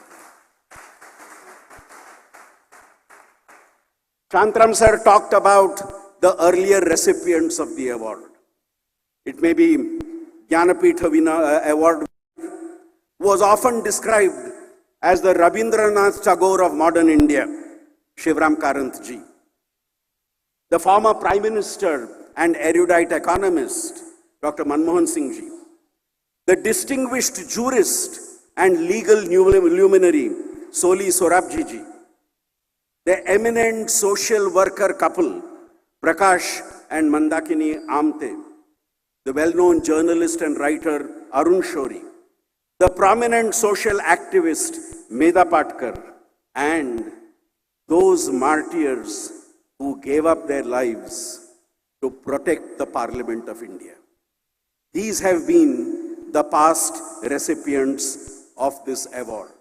Shantaram sir talked about the earlier recipients of the award. It may be Jnanapitha Award, was often described as the Rabindranath Tagore of modern India, Shivram Karant ji. The former Prime Minister and erudite economist, Dr. Manmohan Singh ji. The distinguished jurist and legal luminary, Soli Sorabji ji. The eminent social worker couple, Prakash and Mandakini Amte. The well-known journalist and writer, Arun Shori. The prominent social activist, Medha Patkar. And those martyrs who gave up their lives to protect the Parliament of India. These have been the past recipients of this award.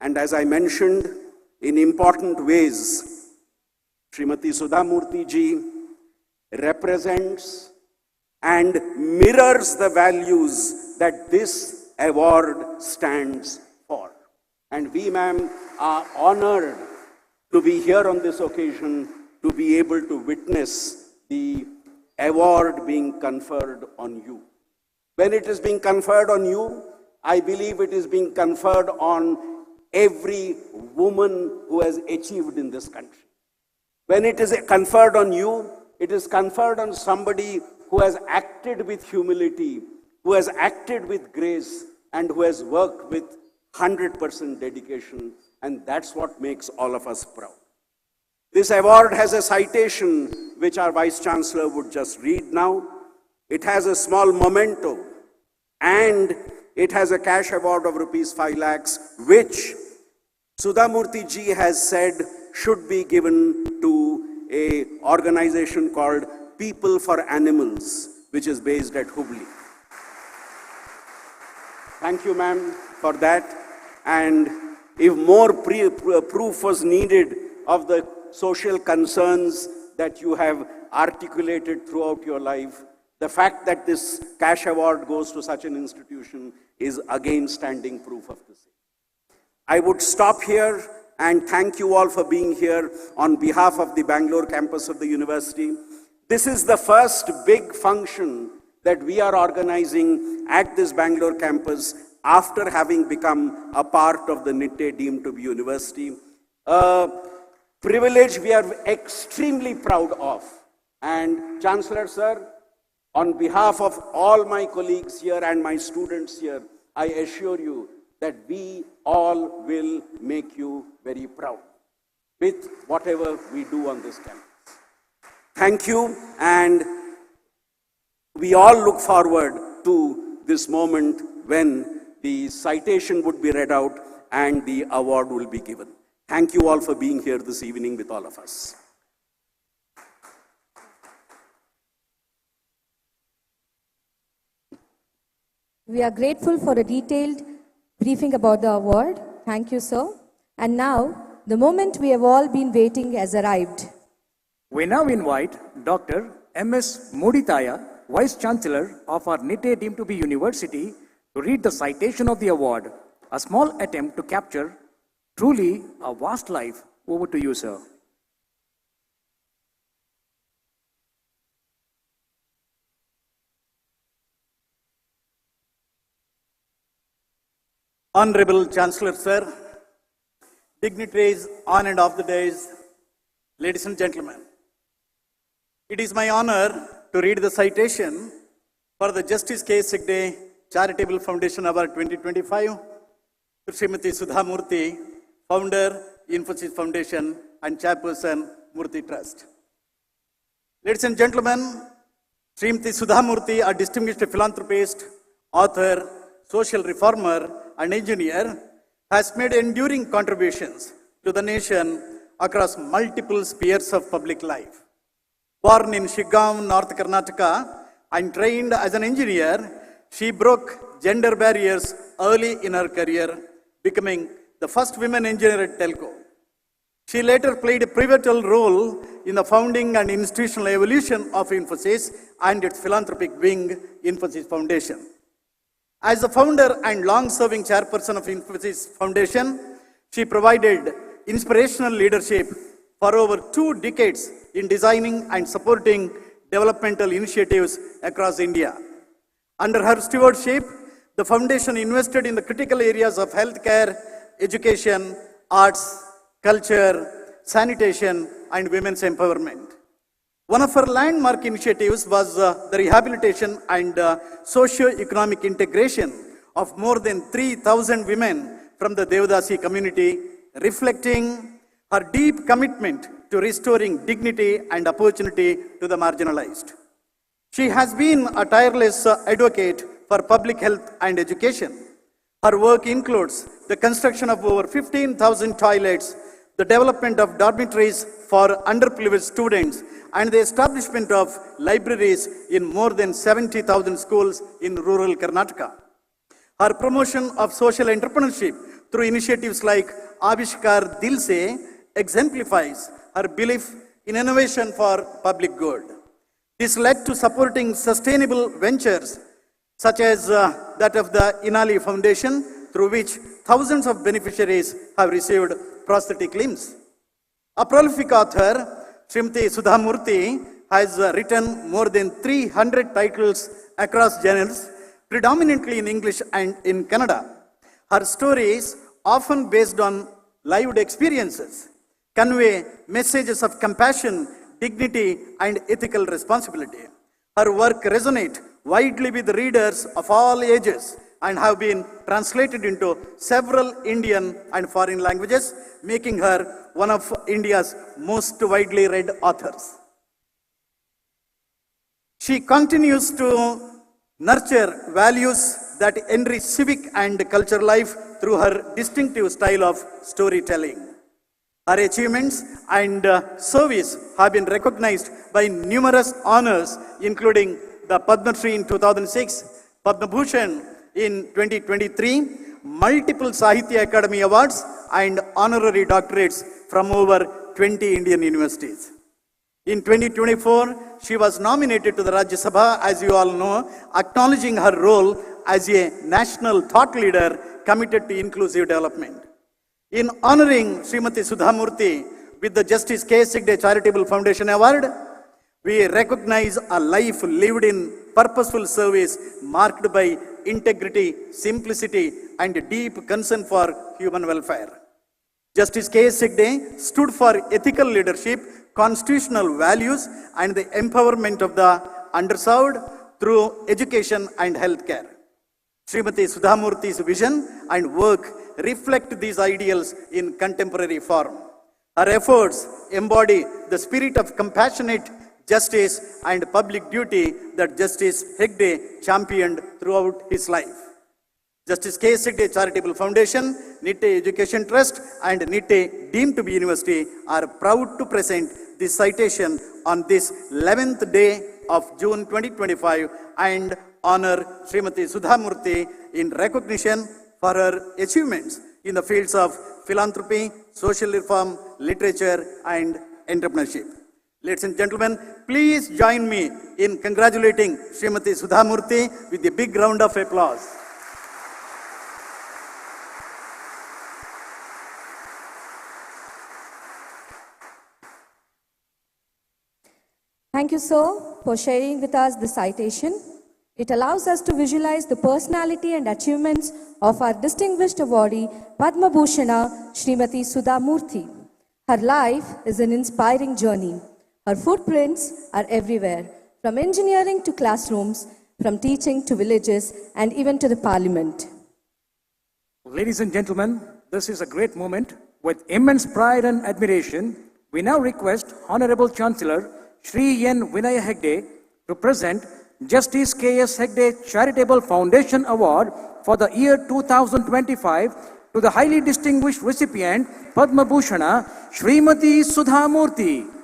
And as I mentioned, in important ways, Smt Sudhamurty ji represents and mirrors the values that this award stands for. And we, ma'am, are honored to be here on this occasion to be able to witness the award being conferred on you. When it is being conferred on you, I believe it is being conferred on every woman who has achieved in this country. When it is conferred on you, it is conferred on somebody who has acted with humility, who has acted with grace, and who has worked with 100% dedication, and that's what makes all of us proud. This award has a citation which our Vice Chancellor would just read now. It has a small memento, and it has a cash award of rupees 5 lakhs, which Sudhamurty ji has said should be given to an organization called People for Animals, which is based at Hubli. Thank you, ma'am, for that. And if more proof was needed of the social concerns that you have articulated throughout your life, the fact that this cash award goes to such an institution is again standing proof of the same. I would stop here and thank you all for being here on behalf of the Bangalore campus of the university. This is the first big function that we are organizing at this Bangalore campus after having become a part of the Nitte deemed to be university. A privilege we are extremely proud of. And Chancellor sir, on behalf of all my colleagues here and my students here, I assure you that we all will make you very proud with whatever we do on this campus. Thank you, and we all look forward to this moment when the citation would be read out and the award will be given. Thank you all for being here this evening with all of us. We are grateful for a detailed briefing about the award. Thank you, sir. And now, the moment we have all been waiting has arrived. We now invite Dr. M.S. Moditaya, Vice Chancellor of our Nitte deemed to be university, to read the citation of the award, a small attempt to capture truly a vast life. Over to you, sir. Honorable Chancellor Sir, dignitaries on and off the dais, ladies and gentlemen, it is my honor to read the citation for the Justice K. Hegde Charitable Foundation Award 2025 to Smt Sudhamurty, founder, Infosys Foundation, and Chairperson, Murthy Trust. Ladies and gentlemen, Smt Sudhamurty, a distinguished philanthropist, author, social reformer, and engineer, has made enduring contributions to the nation across multiple spheres of public life. Born in Shiggaon, North Karnataka, and trained as an engineer, she broke gender barriers early in her career, becoming the first women engineer at Telco. She later played a pivotal role in the founding and institutional evolution of Infosys and its philanthropic wing, Infosys Foundation. As the founder and long-serving chairperson of Infosys Foundation, she provided inspirational leadership for over 2 decades in designing and supporting developmental initiatives across India. Under her stewardship, the foundation invested in the critical areas of healthcare, education, arts, culture, sanitation, and women's empowerment. One of her landmark initiatives was the rehabilitation and socio-economic integration of more than 3,000 women from the Devdasi community, reflecting her deep commitment to restoring dignity and opportunity to the marginalized. She has been a tireless advocate for public health and education. Her work includes the construction of over 15,000 toilets, the development of dormitories for underprivileged students, and the establishment of libraries in more than 70,000 schools in rural Karnataka. Her promotion of social entrepreneurship through initiatives like Avishkar Dilse exemplifies her belief in innovation for public good. This led to supporting sustainable ventures such as that of the Inali Foundation, through which thousands of beneficiaries have received prosthetic limbs. A prolific author, Smt Sudhamurty, has written more than 300 titles across genres, predominantly in English and in Kannada. Her stories, often based on lived experiences, convey messages of compassion, dignity, and ethical responsibility. Her work resonates widely with readers of all ages and have been translated into several Indian and foreign languages, making her one of India's most widely read authors. She continues to nurture values that enrich civic and cultural life through her distinctive style of storytelling. Her achievements and service have been recognized by numerous honors, including the Padma Shri in 2006, Padma Bhushan in 2023, multiple Sahitya Academy Awards, and honorary doctorates from over 20 Indian universities. In 2024, she was nominated to the Rajya Sabha, as you all know, acknowledging her role as a national thought leader committed to inclusive development. In honoring Smt Sudhamurty with the Justice Hegde Charitable Foundation Award, we recognize a life lived in purposeful service marked by integrity, simplicity, and deep concern for human welfare. Justice Hegde stood for ethical leadership, constitutional values, and the empowerment of the underserved through education and healthcare. Smt Sudhamurty's vision and work reflect these ideals in contemporary form. Her efforts embody the spirit of compassionate justice and public duty that Justice Hegde championed throughout his life. Justice Hegde Charitable Foundation, Nitte Education Trust, and Nitte deemed to be university are proud to present this citation on this 11th day of June 2025 and honor Smt Sudhamurty in recognition for her achievements in the fields of philanthropy, social reform, literature, and entrepreneurship. Ladies and gentlemen, please join me in congratulating Smt Sudhamurty with a big round of applause. Thank you, sir, for sharing with us the citation. It allows us to visualize the personality and achievements of our distinguished awardee, Padma Bhushana, Smt Sudhamurty. Her life is an inspiring journey. Her footprints are everywhere, from engineering to classrooms, from teaching to villages, and even to the parliament. Ladies and gentlemen, this is a great moment. With immense pride and admiration, we now request Honorable Chancellor Shri N. Vinaya Hegde to present Justice K.S. Hegde Charitable Foundation Award for the year 2025 to the highly distinguished recipient Padma Bhushana, Srimati Sudhamurty.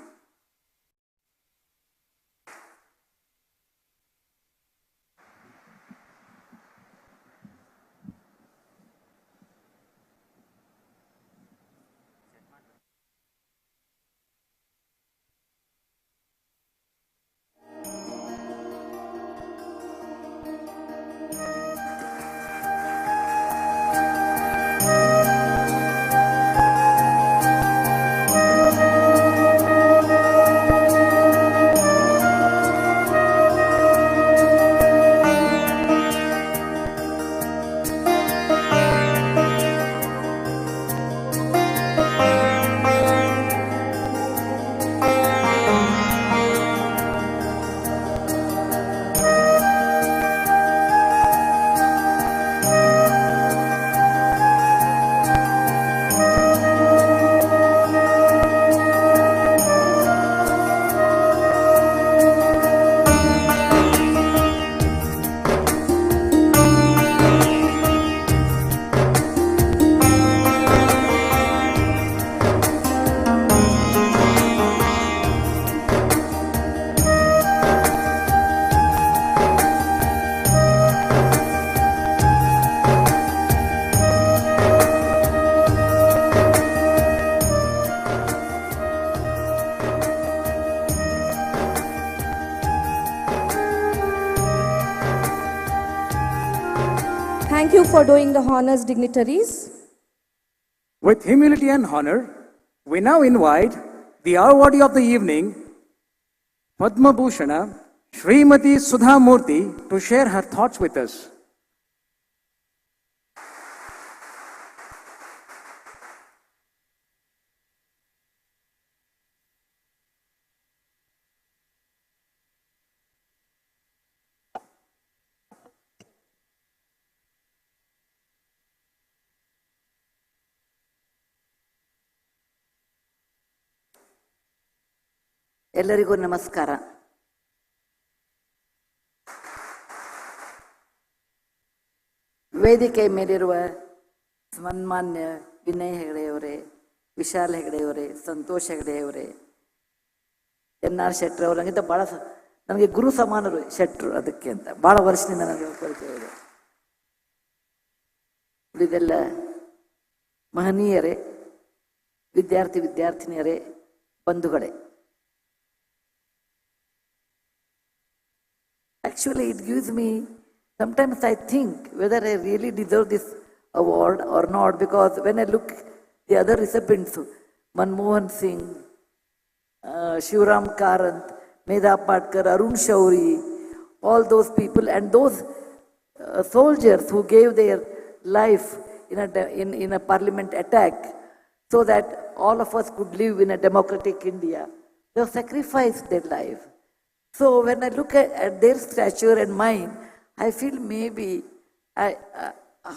Thank you for doing the honors, dignitaries. With humility and honor, we now invite the awardee of the evening, Padma Bhushana, Smt Sudhamurty, to share her thoughts with us. ಎಲ್ಲರಿಗೂ ನಮಸ್ಕಾರ. ವೇದಿಕೆ ಮೇಲಿರುವ ಸನ್ಮಾನ್ಯ Vinay ಹೆಗಡೆಯವರೇ, Vishal ಹೆಗಡೆಯವರೇ, Santosh ಹೆಗಡೆಯವರೇ, NR Shettar ಅವರು, ನನಗಿಂತ ಭಾಳ ನನಗೆ ಗುರು ಸಮಾನರು ಶೆಟ್ಟರು, ಅದಕ್ಕೆ ಅಂತ ಭಾಳ ವರ್ಷದಿಂದ ನನಗೆ ಪರಿಚಯ ಇದೆ. ಇದೆಲ್ಲ ಮಹನೀಯರೇ, ವಿದ್ಯಾರ್ಥಿನಿಯರೇ, ಬಂಧುಗಳೇ. Actually, it gives me, sometimes I think whether I really deserve this award or not, because when I look the other recipients, Manmohan Singh, Shivram Karant, Medha Patkar, Arun Shauri, all those people and those soldiers who gave their life in a parliament attack so that all of us could live in a democratic India, they have sacrificed their life. So when I look at their stature and mine, I feel maybe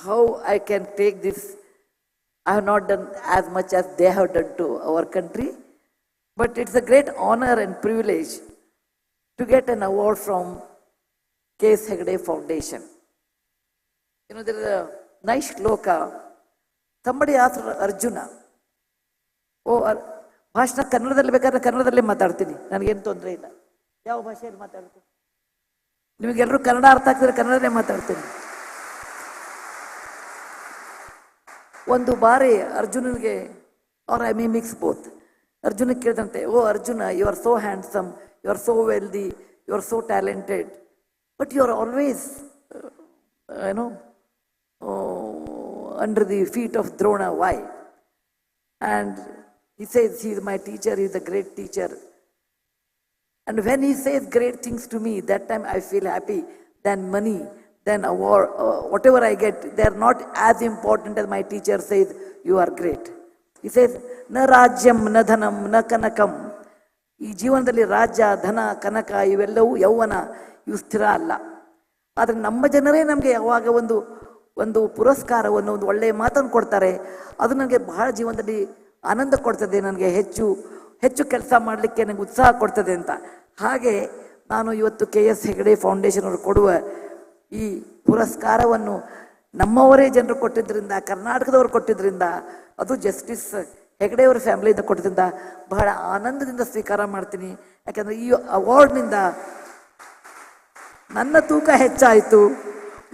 how I can take this. I have not done as much as they have done to our country, but it's a great honor and privilege to get an award from Hegde Foundation. You know, there is a nice shloka. Somebody asked Arjuna, oh, ಭಾಷಣ ಕನ್ನಡದಲ್ಲಿ ಬೇಕಾದ್ರೆ ಕನ್ನಡದಲ್ಲೇ ಮಾತಾಡ್ತೀನಿ, ನನಗೇನು ತೊಂದರೆ ಇಲ್ಲ. ಯಾವ ಭಾಷೆಯಲ್ಲಿ ಮಾತಾಡ್ತೀನಿ? ನಿಮಗೆಲ್ಲರೂ ಕನ್ನಡ ಅರ್ಥ ಆಗ್ತದೆ, ಕನ್ನಡದಲ್ಲೇ ಮಾತಾಡ್ತೀನಿ. ಒಂದು ಬಾರಿ ಅರ್ಜುನನಿಗೆ, or I may mix both, Arjuna ಕೇಳಿದಂತೆ, oh Arjuna, you are so handsome, you are so wealthy, you are so talented, but you are always under the feet of Drona, why? And he says, he is my teacher, he is a great teacher. And when he says great things to me, that time I feel happy than money, than award, whatever I get, they are not as important as my teacher says, you are great. He says, na rajyam, na dhanam, na kanakam. ಈ ಜೀವನದಲ್ಲಿ ರಾಜ್ಯ, ಧನ, ಕನಕ ಇವೆಲ್ಲವೂ ಯೌವನ, ಇವು ಸ್ಥಿರ ಅಲ್ಲ. ಆದರೆ ನಮ್ಮ ಜನರೇ ನಮಗೆ ಯಾವಾಗ ಒಂದು ಪುರಸ್ಕಾರವನ್ನು, ಒಂದು ಒಳ್ಳೆಯ ಮಾತನ್ನು ಕೊಡ್ತಾರೆ, ಅದು ನನಗೆ ಬಹಳ ಜೀವನದಲ್ಲಿ ಆನಂದ ಕೊಡ್ತದೆ, ನನಗೆ ಹೆಚ್ಚು ಕೆಲಸ ಮಾಡಲಿಕ್ಕೆ ನನಗೆ ಉತ್ಸಾಹ ಕೊಡ್ತದೆ ಅಂತ. ಹಾಗೆ ನಾನು ಇವತ್ತು KS ಹೆಗಡೆ ಫೌಂಡೇಶನ್ ಅವರು ಕೊಡುವ ಈ ಪುರಸ್ಕಾರವನ್ನು ನಮ್ಮವರೇ ಜನರು ಕೊಟ್ಟಿದ್ದರಿಂದ, ಕರ್ನಾಟಕದವರು ಕೊಟ್ಟಿದ್ದರಿಂದ, ಅದು ಜಸ್ಟಿಸ್ ಹೆಗಡೆಯವರ ಫ್ಯಾಮಿಲಿಯಿಂದ ಕೊಟ್ಟಿದ್ದರಿಂದ ಬಹಳ ಆನಂದದಿಂದ ಸ್ವೀಕಾರ ಮಾಡ್ತೀನಿ. ಯಾಕಂದರೆ ಈ ಅವಾರ್ಡ್ನಿಂದ ನನ್ನ ತೂಕ ಹೆಚ್ಚಾಯಿತು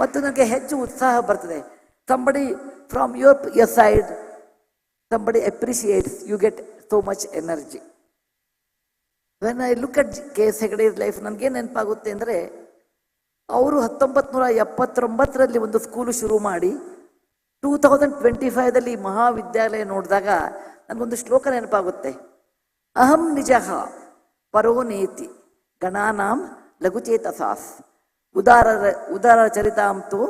ಮತ್ತು ನನಗೆ ಹೆಚ್ಚು ಉತ್ಸಾಹ ಬರ್ತದೆ. Somebody from your side, somebody appreciates, you get so much energy. When I look at KS ಹೆಗಡೆ's life, ನನಗೇನು ನೆನಪಾಗುತ್ತೆ ಅಂದರೆ, ಅವರು 1979ರಲ್ಲಿ ಒಂದು ಸ್ಕೂಲು ಶುರು ಮಾಡಿ 2025ದಲ್ಲಿ ಮಹಾವಿದ್ಯಾಲಯ ನೋಡಿದಾಗ ನನಗೊಂದು ಶ್ಲೋಕ ನೆನಪಾಗುತ್ತೆ. ಅಹಂ ನಿಜಃ ಪರೋನೇತಿ ಗಣಾನಾಂ ಲಘುಚೇತಸಾಸ್ ಉದಾರ ಚರಿತಾಂತೋ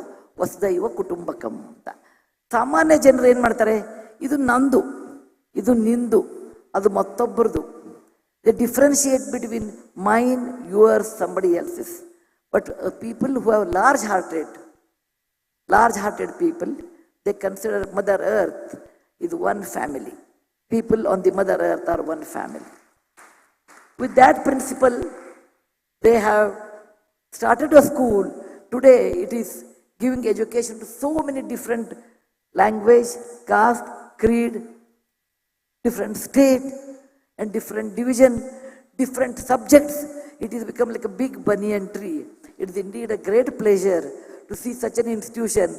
ವಸುದೈವ ಕುಟುಂಬಕಂ ಅಂತ. ಸಾಮಾನ್ಯ ಜನರು ಏನು ಮಾಡ್ತಾರೆ, ಇದು ನಂದು, ಇದು ನಿಂದು, ಅದು ಮತ್ತೊಬ್ಬರದು. They differentiate between mine, yours, somebody else's. But people who have large-hearted people, they consider Mother Earth is one family. People on the Mother Earth are one family. With that principle, they have started a school. Today, it is giving education to so many different language, caste, creed, different state, and different division, different subjects. It has become like a big banyan tree. It is indeed a great pleasure to see such an institution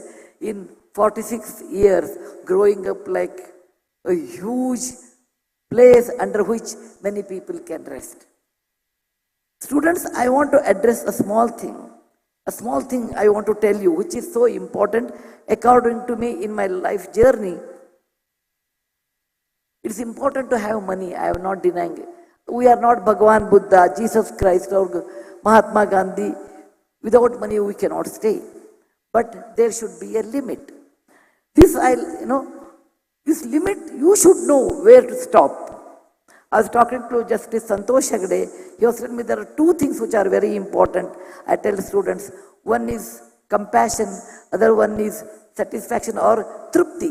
in 46 years growing up like a huge place under which many people can rest. Students, I want to address a small thing. A small thing I want to tell you, which is so important according to me in my life journey. It's important to have money, I am not denying it. We are not Bhagavan Buddha, Jesus Christ or Mahatma Gandhi. Without money we cannot stay. But there should be a limit. This this limit, you should know where to stop. I was talking to Justice Santosh Hegde. He was telling me there are two things which are very important. I tell students, one is compassion, other one is satisfaction or trupti.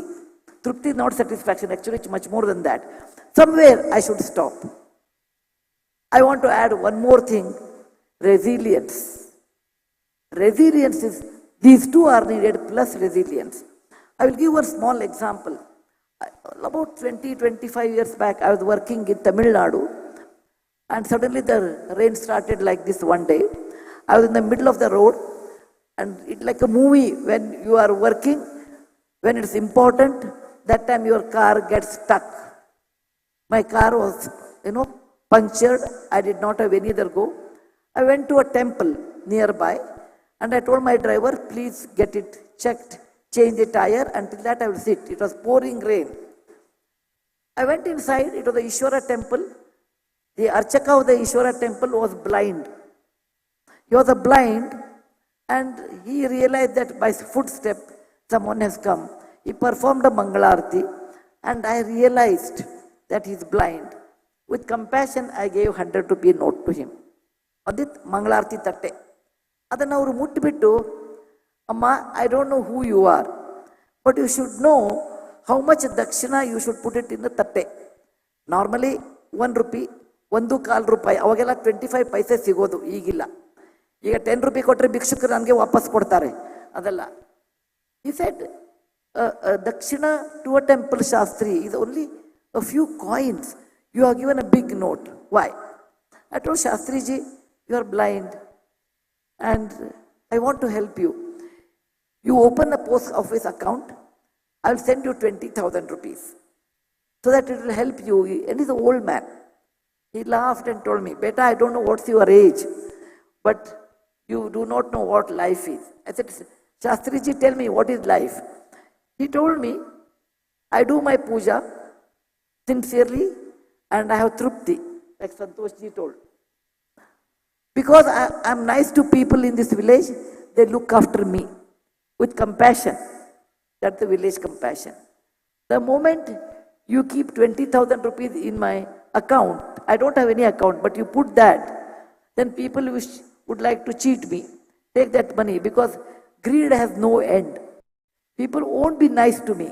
Trupti is not satisfaction, actually it's much more than that. Somewhere I should stop. I want to add one more thing, resilience. Resilience is, these two are needed plus resilience. I will give one small example. About 20-25 years back, I was working in Tamil Nadu and suddenly the rain started like this one day. I was in the middle of the road and it's like a movie when you are working, when it's important, that time your car gets stuck. My car was, punctured. I did not have any other go. I went to a temple nearby and I told my driver, please get it checked. Change the tire, until that I will sit. It was pouring rain. I went inside, it was the Ishwara temple. The Archaka of the Ishwara temple was blind. He was blind and he realized that by footstep someone has come. He performed a Mangalarti and I realized that he is blind. With compassion, I gave 100 rupee note to him. Adit Mangalarti tatte. Adanna avaru muttibittu, Amma, I don't know who you are, but you should know how much dakshina you should put it in the tatte. Normally, 1 rupee, 1.25 ರೂಪಾಯಿ, ಅವಾಗೆಲ್ಲ 25 ಪೈಸೆ ಸಿಗೋದು, ಈಗಿಲ್ಲ. ಈಗ 10 ರೂಪಾಯಿ ಕೊಟ್ಟರೆ ಭಿಕ್ಷುಕರು ನನಗೆ ವಾಪಸ್ ಕೊಡ್ತಾರೆ, ಅದಲ್ಲ. He said, dakshina to a temple shastri is only a few coins. You are given a big note. Why? I told Shastriji, you are blind and I want to help you. You open a post office account, I will send you 20,000 rupees so that it will help you. And he's an old man. He laughed and told me, Beta, I don't know what's your age, but you do not know what life is. I said, Shastriji, tell me what is life. He told me, I do my puja sincerely and I have trupti, like Santoshji told. Because I am nice to people in this village, they look after me with compassion. That's the village compassion. The moment you keep 20,000 rupees in my account, I don't have any account, but you put that, then people would like to cheat me. Take that money because greed has no end. People won't be nice to me.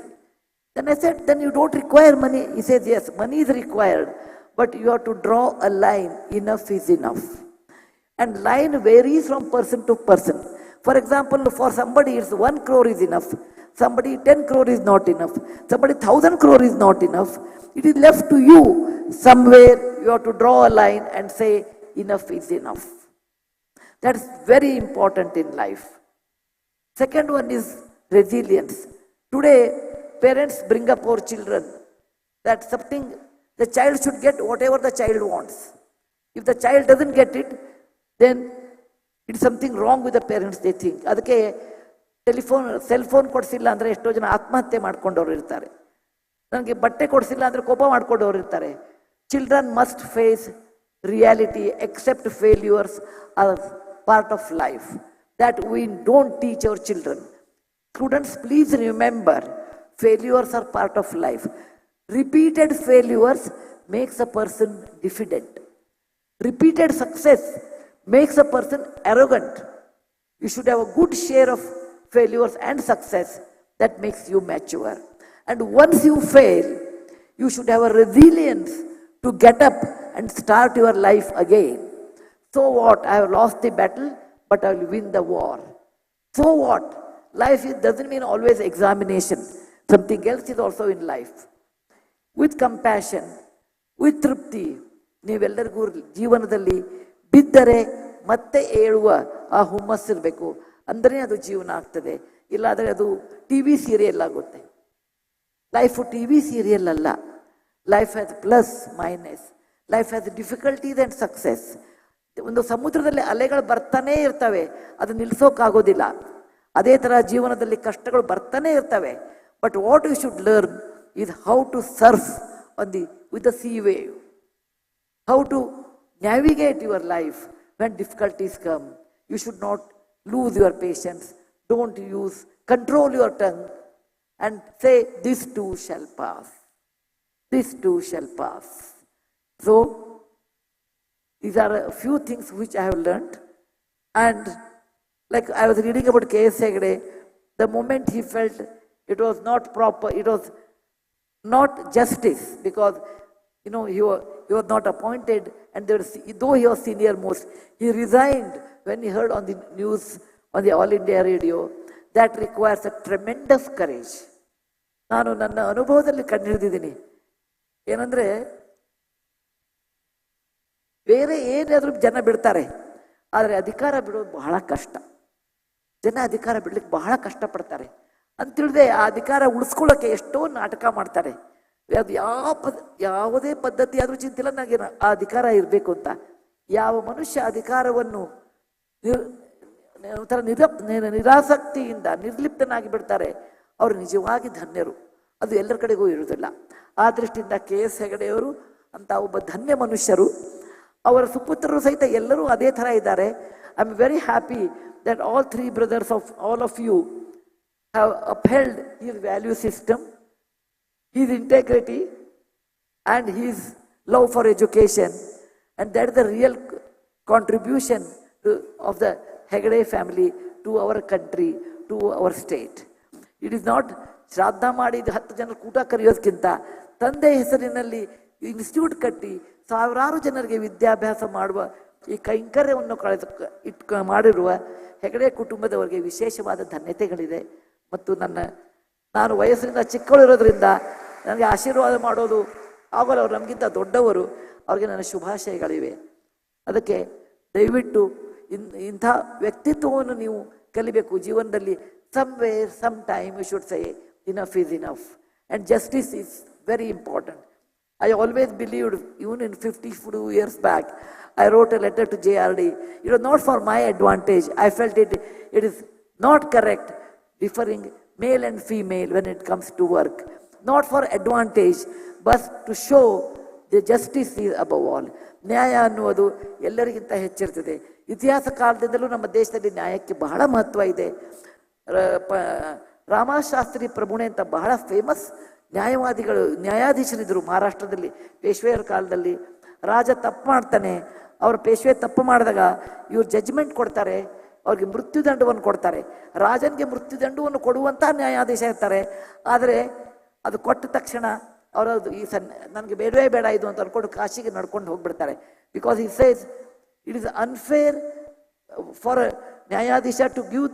Then I said, then you don't require money. He says, yes, money is required, but you have to draw a line. Enough is enough. And line varies from person to person. For example, for somebody it's 1 crore is enough. Somebody 10 crore is not enough. Somebody 1,000 crore is not enough. It is left to you. Somewhere you have to draw a line and say enough is enough. That's very important in life. Second one is resilience. Today, parents bring up our children that something, the child should get whatever the child wants. If the child doesn't get it, then it's something wrong with the parents, they think. ಅದಕ್ಕೆ cell phone ಕೊಡಿಸಿಲ್ಲ ಅಂದರೆ ಎಷ್ಟೋ ಜನ ಆತ್ಮಹತ್ಯೆ ಮಾಡ್ಕೊಂಡವ್ರು ಇರ್ತಾರೆ. ನನಗೆ ಬಟ್ಟೆ ಕೊಡಿಸಿಲ್ಲ ಅಂದರೆ ಕೋಪ ಮಾಡ್ಕೊಂಡವ್ರು ಇರ್ತಾರೆ. Children must face reality, accept failures are part of life. That we don't teach our children. Students, please remember, failures are part of life. Repeated failures makes a person diffident. Repeated success makes a person arrogant. You should have a good share of failures and success that makes you mature. And once you fail, you should have a resilience to get up and start your life again. So what? I have lost the battle, but I will win the war. So what? Life doesn't mean always examination. Something else is also in life. With compassion, with trupti, ನೀವೆಲ್ಲರಿಗೂ ಜೀವನದಲ್ಲಿ ಬಿದ್ದರೆ ಮತ್ತೆ ಏಳುವ ಆ ಹುಮ್ಮಸ್ಸಿರಬೇಕು, ಅಂದರೆ ಅದು ಜೀವನ ಆಗ್ತದೆ. ಇಲ್ಲಾದರೆ ಅದು ಟಿ ವಿ ಸೀರಿಯಲ್ ಆಗುತ್ತೆ. ಲೈಫು ಟಿ ವಿ ಸೀರಿಯಲ್ ಅಲ್ಲ. Life has plus minus. Life has difficulties and success. ಒಂದು ಸಮುದ್ರದಲ್ಲಿ ಅಲೆಗಳು ಬರ್ತಾನೇ ಇರ್ತವೆ, ಅದು ನಿಲ್ಲಿಸೋಕ್ಕಾಗೋದಿಲ್ಲ. ಅದೇ ಥರ ಜೀವನದಲ್ಲಿ ಕಷ್ಟಗಳು ಬರ್ತಾನೆ ಇರ್ತವೆ. But what you should learn is how to surf with the sea wave, how to navigate your life when difficulties come. You should not lose your patience. Don't control your tongue and say, this too shall pass. This too shall pass. So, these are a few things which I have learned. And like I was reading about K.S. Hegde, the moment he felt it was not proper, it was not justice, because he was not appointed, and though he was senior most, he resigned when he heard on the news on the All India radio. That requires a tremendous courage. ನಾನು ನನ್ನ ಅನುಭವದಲ್ಲಿ ಕಂಡುಹಿಡಿದಿದ್ದೀನಿ. ಏನಂದ್ರೆ ಬೇರೆ ಏನಾದರೂ ಜನ ಬಿಡ್ತಾರೆ, ಆದರೆ ಅಧಿಕಾರ ಬಿಡೋದು ಬಹಳ ಕಷ್ಟ. ಜನ ಅಧಿಕಾರ ಬಿಡ್ಲಿಕ್ಕೆ ಬಹಳ ಕಷ್ಟಪಡ್ತಾರೆ ಅಂತೇಳಿದೆ. ಆ ಅಧಿಕಾರ ಉಳಿಸ್ಕೊಳ್ಳೋಕೆ ಎಷ್ಟೋ ನಾಟಕ ಮಾಡ್ತಾರೆ. ಅದು ಯಾವುದೇ ಪದ್ಧತಿ ಆದರೂ ಚಿಂತಿಲ್ಲ ನನಗೆ ಆ ಅಧಿಕಾರ ಇರಬೇಕು ಅಂತ. ಯಾವ ಮನುಷ್ಯ ಅಧಿಕಾರವನ್ನು ಒಂಥರ ನಿರಾಸಕ್ತಿಯಿಂದ ನಿರ್ಲಿಪ್ತನಾಗಿ ಬಿಡ್ತಾರೆ, ಅವರು ನಿಜವಾಗಿ ಧನ್ಯರು. ಅದು ಎಲ್ಲರ ಕಡೆಗೂ ಇರುವುದಿಲ್ಲ. ಆ ದೃಷ್ಟಿಯಿಂದ K.S. ಹೆಗಡೆಯವರು ಅಂತ ಒಬ್ಬ ಧನ್ಯ ಮನುಷ್ಯರು. ಅವರ ಸುಪುತ್ರರು ಸಹಿತ ಎಲ್ಲರೂ ಅದೇ ಥರ ಇದ್ದಾರೆ. I am very happy that all 3 brothers of all of you have upheld his value system, his integrity, and his love for education, and that is the real contribution of the Hegde family to our country, to our state. It is not ಶ್ರಾದ್ದ ಮಾಡಿ 10 ಜನರ ಕೂಟ ಕರೆಯೋದಕ್ಕಿಂತ ತಂದೆ ಹೆಸರಿನಲ್ಲಿ institute ಕಟ್ಟಿ ಸಾವಿರಾರು ಜನರಿಗೆ ವಿದ್ಯಾಭ್ಯಾಸ ಮಾಡುವ ಈ ಕೈಂಕರ್ಯವನ್ನು ಮಾಡಿರುವ ಹೆಗಡೆ ಕುಟುಂಬದವರಿಗೆ ವಿಶೇಷವಾದ ಧನ್ಯತೆಗಳಿದೆ. ಮತ್ತು ನಾನು ವಯಸ್ಸಿನಿಂದ ಚಿಕ್ಕವಳಿರೋದ್ರಿಂದ ನನಗೆ ಆಶೀರ್ವಾದ ಮಾಡೋದು ಆಗೋಲ್ಲ. ಅವರು ನಮಗಿಂತ ದೊಡ್ಡವರು, ಅವ್ರಿಗೆ ನನ್ನ ಶುಭಾಶಯಗಳಿವೆ. ಅದಕ್ಕೆ ದಯವಿಟ್ಟು ಇಂಥ ವ್ಯಕ್ತಿತ್ವವನ್ನು ನೀವು ಕಲಿಬೇಕು ಜೀವನದಲ್ಲಿ. somewhere, sometime you should say enough is enough, and justice is very important. I always believed, even in 52 years back, I wrote a letter to JRD. It was not for my advantage. I felt it is not correct differing male and female when it comes to work. Not for advantage, but to show the justice is above all. ನ್ಯಾಯ ಅನ್ನುವುದು ಎಲ್ಲರಿಗಿಂತ ಹೆಚ್ಚಿರ್ತದೆ. ಇತಿಹಾಸ ಕಾಲದಿಂದಲೂ ನಮ್ಮ ದೇಶದಲ್ಲಿ ನ್ಯಾಯಕ್ಕೆ ಬಹಳ ಮಹತ್ವ ಇದೆ. ರಾಮಶಾಸ್ತ್ರಿ ಪ್ರಭುಣೆ ಅಂತ ಬಹಳ ಫೇಮಸ್ ನ್ಯಾಯಾಧೀಶರಿದ್ದರು ಮಹಾರಾಷ್ಟ್ರದಲ್ಲಿ ಪೇಶ್ವೆಯರ ಕಾಲದಲ್ಲಿ. ರಾಜ ತಪ್ಪು ಮಾಡ್ತಾನೆ, ಅವ್ರ ಪೇಶ್ವೆ ತಪ್ಪು ಮಾಡಿದಾಗ ಇವ್ರು ಜಡ್ಜ್ಮೆಂಟ್ ಕೊಡ್ತಾರೆ, ಅವ್ರಿಗೆ ಮೃತ್ಯುದಂಡವನ್ನು ಕೊಡ್ತಾರೆ. ರಾಜನಿಗೆ ಮೃತ್ಯುದಂಡವನ್ನು ಕೊಡುವಂತಹ ನ್ಯಾಯಾಧೀಶ ಇರ್ತಾರೆ. ಆದರೆ ಅದು ಕೊಟ್ಟ ತಕ್ಷಣ ಅವರು ನನಗೆ ಬೇಡವೇ ಬೇಡ ಇದು ಅಂತ ಅನ್ಕೊಂಡು ಕಾಶಿಗೆ ನಡ್ಕೊಂಡು ಹೋಗ್ಬಿಡ್ತಾರೆ. Because he says it is unfair for a ನ್ಯಾಯಾಧೀಶ to give,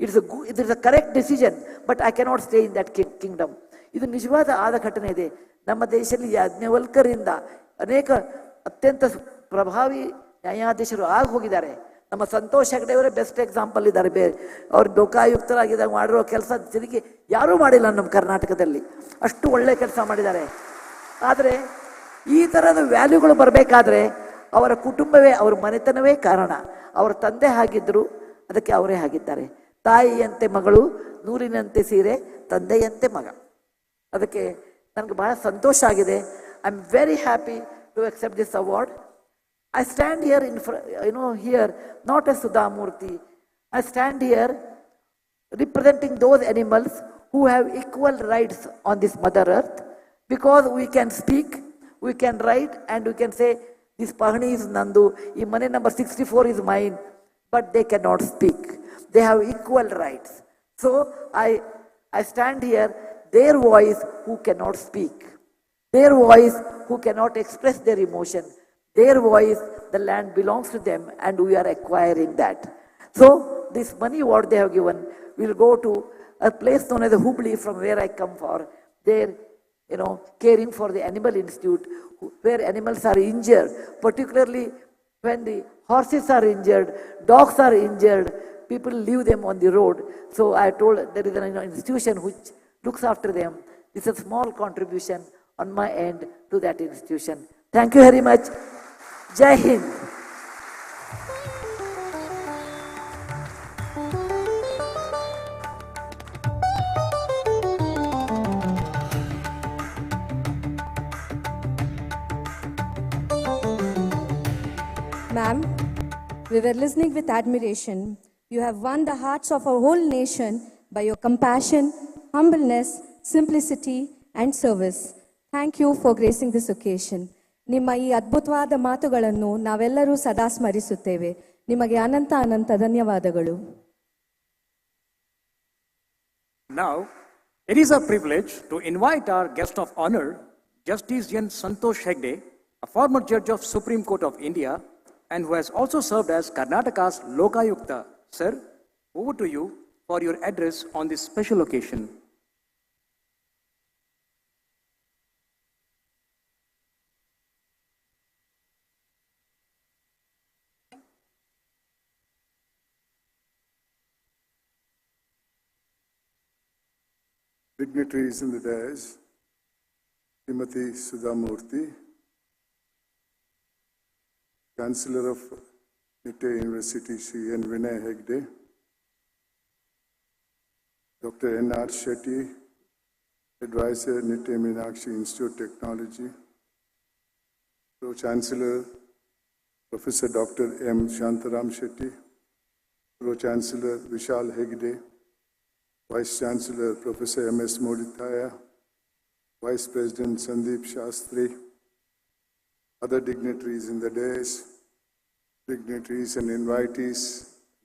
it is a correct decision, but I cannot stay in that kingdom. ಇದು ನಿಜವಾದ ಆದ ಘಟನೆ ಇದೆ. ನಮ್ಮ ದೇಶದಲ್ಲಿ ಯಾಜ್ಞವಲ್ಕರಿಂದ ಅನೇಕ ಅತ್ಯಂತ ಪ್ರಭಾವಿ ನ್ಯಾಯಾಧೀಶರು ಆಗಿ ಹೋಗಿದ್ದಾರೆ. ನಮ್ಮ ಸಂತೋಷ್ ಹೆಗಡೆಯವರೇ ಬೆಸ್ಟ್ ಎಕ್ಸಾಂಪಲ್ ಇದ್ದಾರೆ. ಅವ್ರು ಲೋಕಾಯುಕ್ತರಾಗಿದ್ದಾಗ ಮಾಡಿರೋ ಕೆಲಸ ತಿರುಗಿ ಯಾರೂ ಮಾಡಿಲ್ಲ ನಮ್ಮ ಕರ್ನಾಟಕದಲ್ಲಿ. ಅಷ್ಟು ಒಳ್ಳೆ ಕೆಲಸ ಮಾಡಿದ್ದಾರೆ. ಆದರೆ ಈ ಥರದ ವ್ಯಾಲ್ಯೂಗಳು ಬರಬೇಕಾದ್ರೆ ಅವರ ಕುಟುಂಬವೇ, ಅವರ ಮನೆತನವೇ ಕಾರಣ. ಅವರ ತಂದೆ ಹಾಗಿದ್ದರು, ಅದಕ್ಕೆ ಅವರೇ ಆಗಿದ್ದಾರೆ. ತಾಯಿಯಂತೆ ಮಗಳು, ನೂರಿನಂತೆ ಸೀರೆ, ತಂದೆಯಂತೆ ಮಗ. ಅದಕ್ಕೆ ನನಗೆ ಬಹಳ ಸಂತೋಷ ಆಗಿದೆ. I am very happy to accept this award. I stand here here not as Sudhamurty. I stand here representing those animals who have equal rights on this mother earth, because we can speak, we can write, and we can say this pahani is nandu, ee mane number 64 is mine, but they cannot speak. They have equal rights. So I stand here, their voice who cannot speak, their voice who cannot express their emotion, their voice, the land belongs to them, and we are acquiring that. So this money what they have given will go to a place known as Hubli, from where I come for. They're caring for the animal institute, where animals are injured, particularly when the horses are injured, dogs are injured, people leave them on the road. So I told there is an institution which looks after them. It's a small contribution on my end to that institution. Thank you very much. Jai Hind. Ma'am, we were listening with admiration. You have won the hearts of our whole nation by your compassion, humbleness, simplicity, and service. Thank you for gracing this occasion. ನಿಮ್ಮ ಈ ಅದ್ಭುತವಾದ ಮಾತುಗಳನ್ನು ನಾವೆಲ್ಲರೂ ಸದಾ ಸ್ಮರಿಸುತ್ತೇವೆ. ನಿಮಗೆ ಅನಂತ ಅನಂತ ಧನ್ಯವಾದಗಳು. Now, it is a privilege to invite our guest of honor, Justice N. Santosh Hegde, a former judge of Supreme Court of India and who has also served as Karnataka's Lokayukta. Sir, over to you for your address on this special occasion. Dignitaries in the dais, Smt Sudhamurty, Chancellor of Nitte University, Sri N. Vinay Hegde, Dr. N.R. Shetty, Advisor, Nitte Meenakshi Institute of Technology, Pro-Chancellor, Professor Dr. M. Shantaram Shetty, Pro-Chancellor Vishal Hegde, Vice Chancellor Professor M.S. Modithaya, Vice President Sandeep Shastri, other dignitaries in the dais, dignitaries and invitees,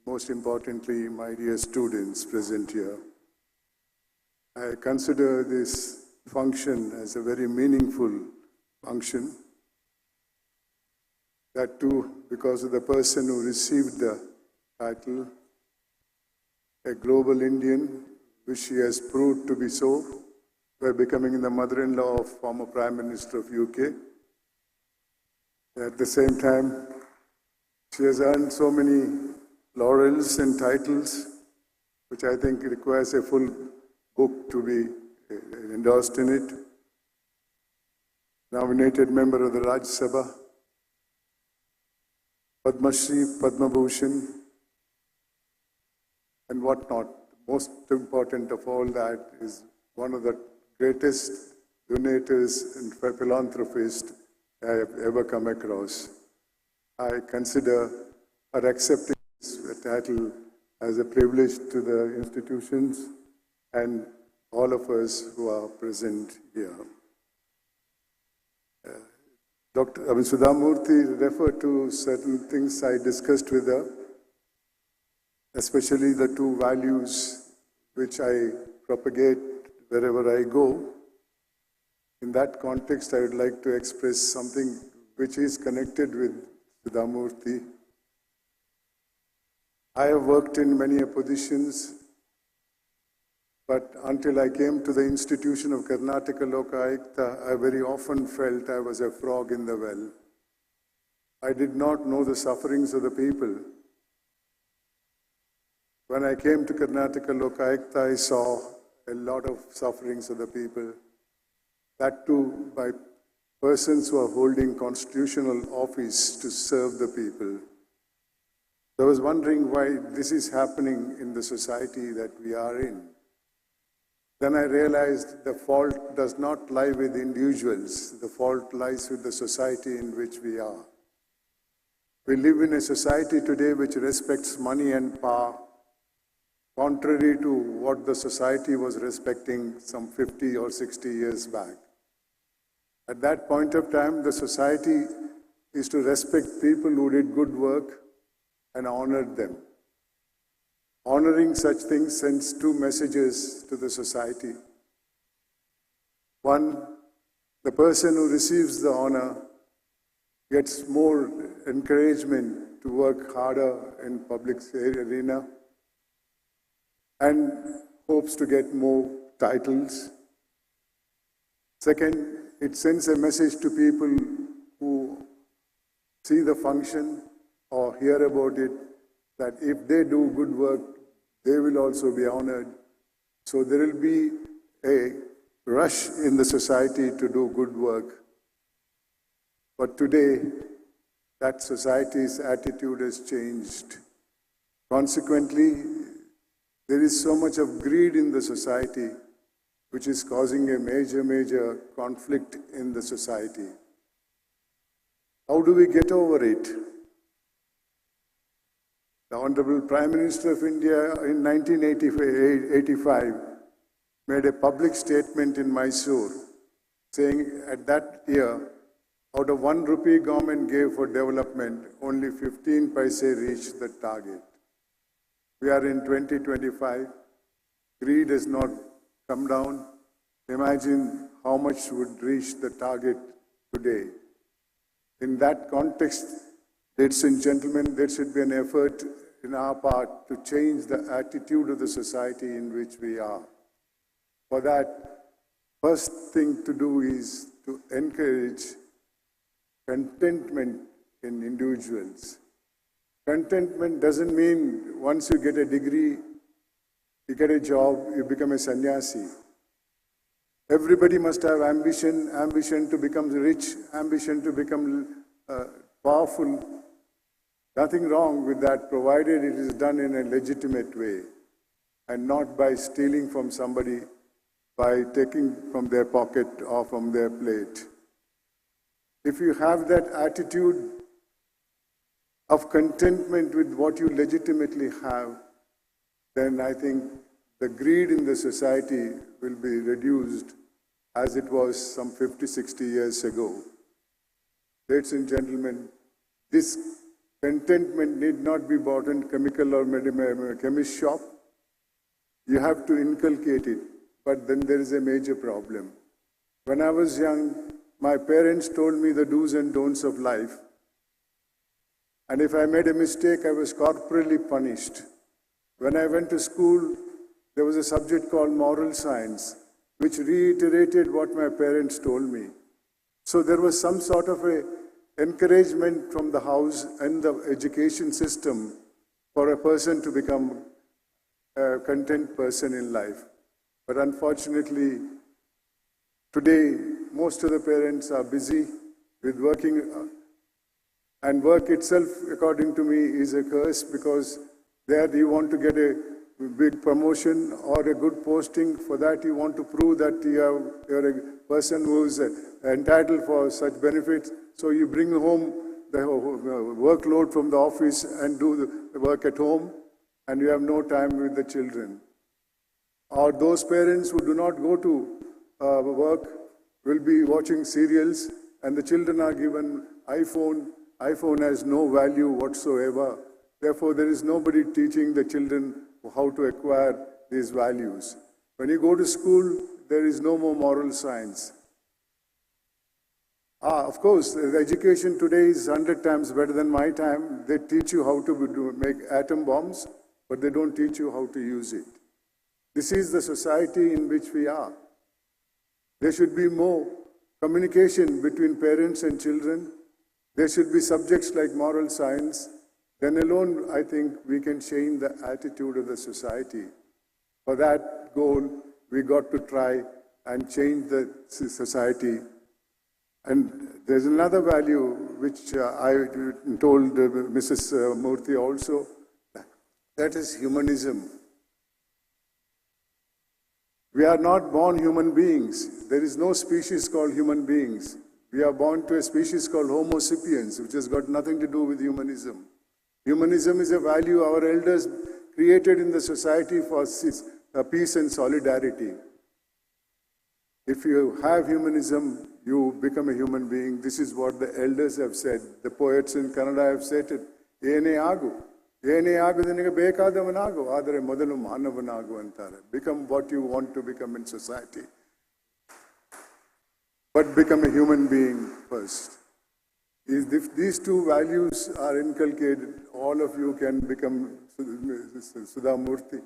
most importantly, my dear students present here. I consider this function as a very meaningful function, that too because of the person who received the title, a global Indian, which she has proved to be so by becoming the mother-in-law of former Prime Minister of UK. At the same time, she has earned so many laurels and titles, which I think requires a full book to be endorsed in it. Nominated member of the Rajya Sabha, Padma Shri, Padma Bhushan, and whatnot. Most important of all that is one of the greatest donators and philanthropists I have ever come across. I consider her accepting this title as a privilege to the institutions and all of us who are present here. Dr. Sudhamurty referred to certain things I discussed with her, especially the two values which I propagate wherever I go. In that context, I would like to express something which is connected with Sudhamurty. I have worked in many positions, but until I came to the institution of Karnataka Lokayukta, I very often felt I was a frog in the well. I did not know the sufferings of the people. When I came to Karnataka Lokayukta, I saw a lot of sufferings of the people. That too by persons who are holding constitutional office to serve the people. I was wondering why this is happening in the society that we are in. Then I realized the fault does not lie with individuals. The fault lies with the society in which we are. We live in a society today which respects money and power, contrary to what the society was respecting some 50 or 60 years back. At that point of time, the society is to respect people who did good work and honored them. Honoring such things sends two messages to the society. One, the person who receives the honor gets more encouragement to work harder in public arena and hopes to get more titles. Second, it sends a message to people who see the function or hear about it, that if they do good work, they will also be honored. So there will be a rush in the society to do good work. But today, that society's attitude has changed. Consequently, there is so much of greed in the society, which is causing a major conflict in the society. How do we get over it? The Honorable Prime Minister of India in 1985 made a public statement in Mysore saying at that year, out of 1 rupee government gave for development, only 15 paise reached the target. We are in 2025. Greed has not come down. Imagine how much would reach the target today. In that context, ladies and gentlemen, there should be an effort in our part to change the attitude of the society in which we are. For that, first thing to do is to encourage contentment in individuals. Contentment doesn't mean once you get a degree, you get a job, you become a sannyasi. Everybody must have ambition, ambition to become rich, ambition to become powerful. Nothing wrong with that, provided it is done in a legitimate way and not by stealing from somebody, by taking from their pocket or from their plate. If you have that attitude of contentment with what you legitimately have, then I think the greed in the society will be reduced as it was some 50, 60 years ago. Ladies and gentlemen, this contentment need not be bought in chemical or chemist shop. You have to inculcate it, but then there is a major problem. When I was young, my parents told me the do's and don'ts of life. And if I made a mistake, I was corporally punished. When I went to school, there was a subject called moral science, which reiterated what my parents told me. So there was some sort of a encouragement from the house and the education system for a person to become a content person in life. But unfortunately, today, most of the parents are busy with working, and work itself, according to me, is a curse, because there you want to get a big promotion or a good posting. For that, you want to prove that you're a person who is entitled for such benefits. So you bring home the workload from the office and do the work at home, and you have no time with the children. Or those parents who do not go to work will be watching serials, and the children are given iPhone. iPhone has no value whatsoever. Therefore, there is nobody teaching the children how to acquire these values. When you go to school, there is no more moral science. Of course, the education today is 100 times better than my time. They teach you how to make atom bombs, but they don't teach you how to use it. This is the society in which we are. There should be more communication between parents and children. There should be subjects like moral science. Then alone, I think, we can change the attitude of the society. For that goal, we got to try and change the society. And there's another value which I told Mrs. Murthy also, that is humanism. We are not born human beings. There is no species called human beings. We are born to a species called Homo sapiens, which has got nothing to do with humanism. Humanism is a value our elders created in the society for peace and solidarity. If you have humanism, you become a human being. This is what the elders have said. The poets in Kannada have said it. Ene agu. Ene agu ninige bekadavanagu. Adare modalu manavanagu antare. Become what you want to become in society. But become a human being first. If these two values are inculcated, all of you can become Sudhamurty.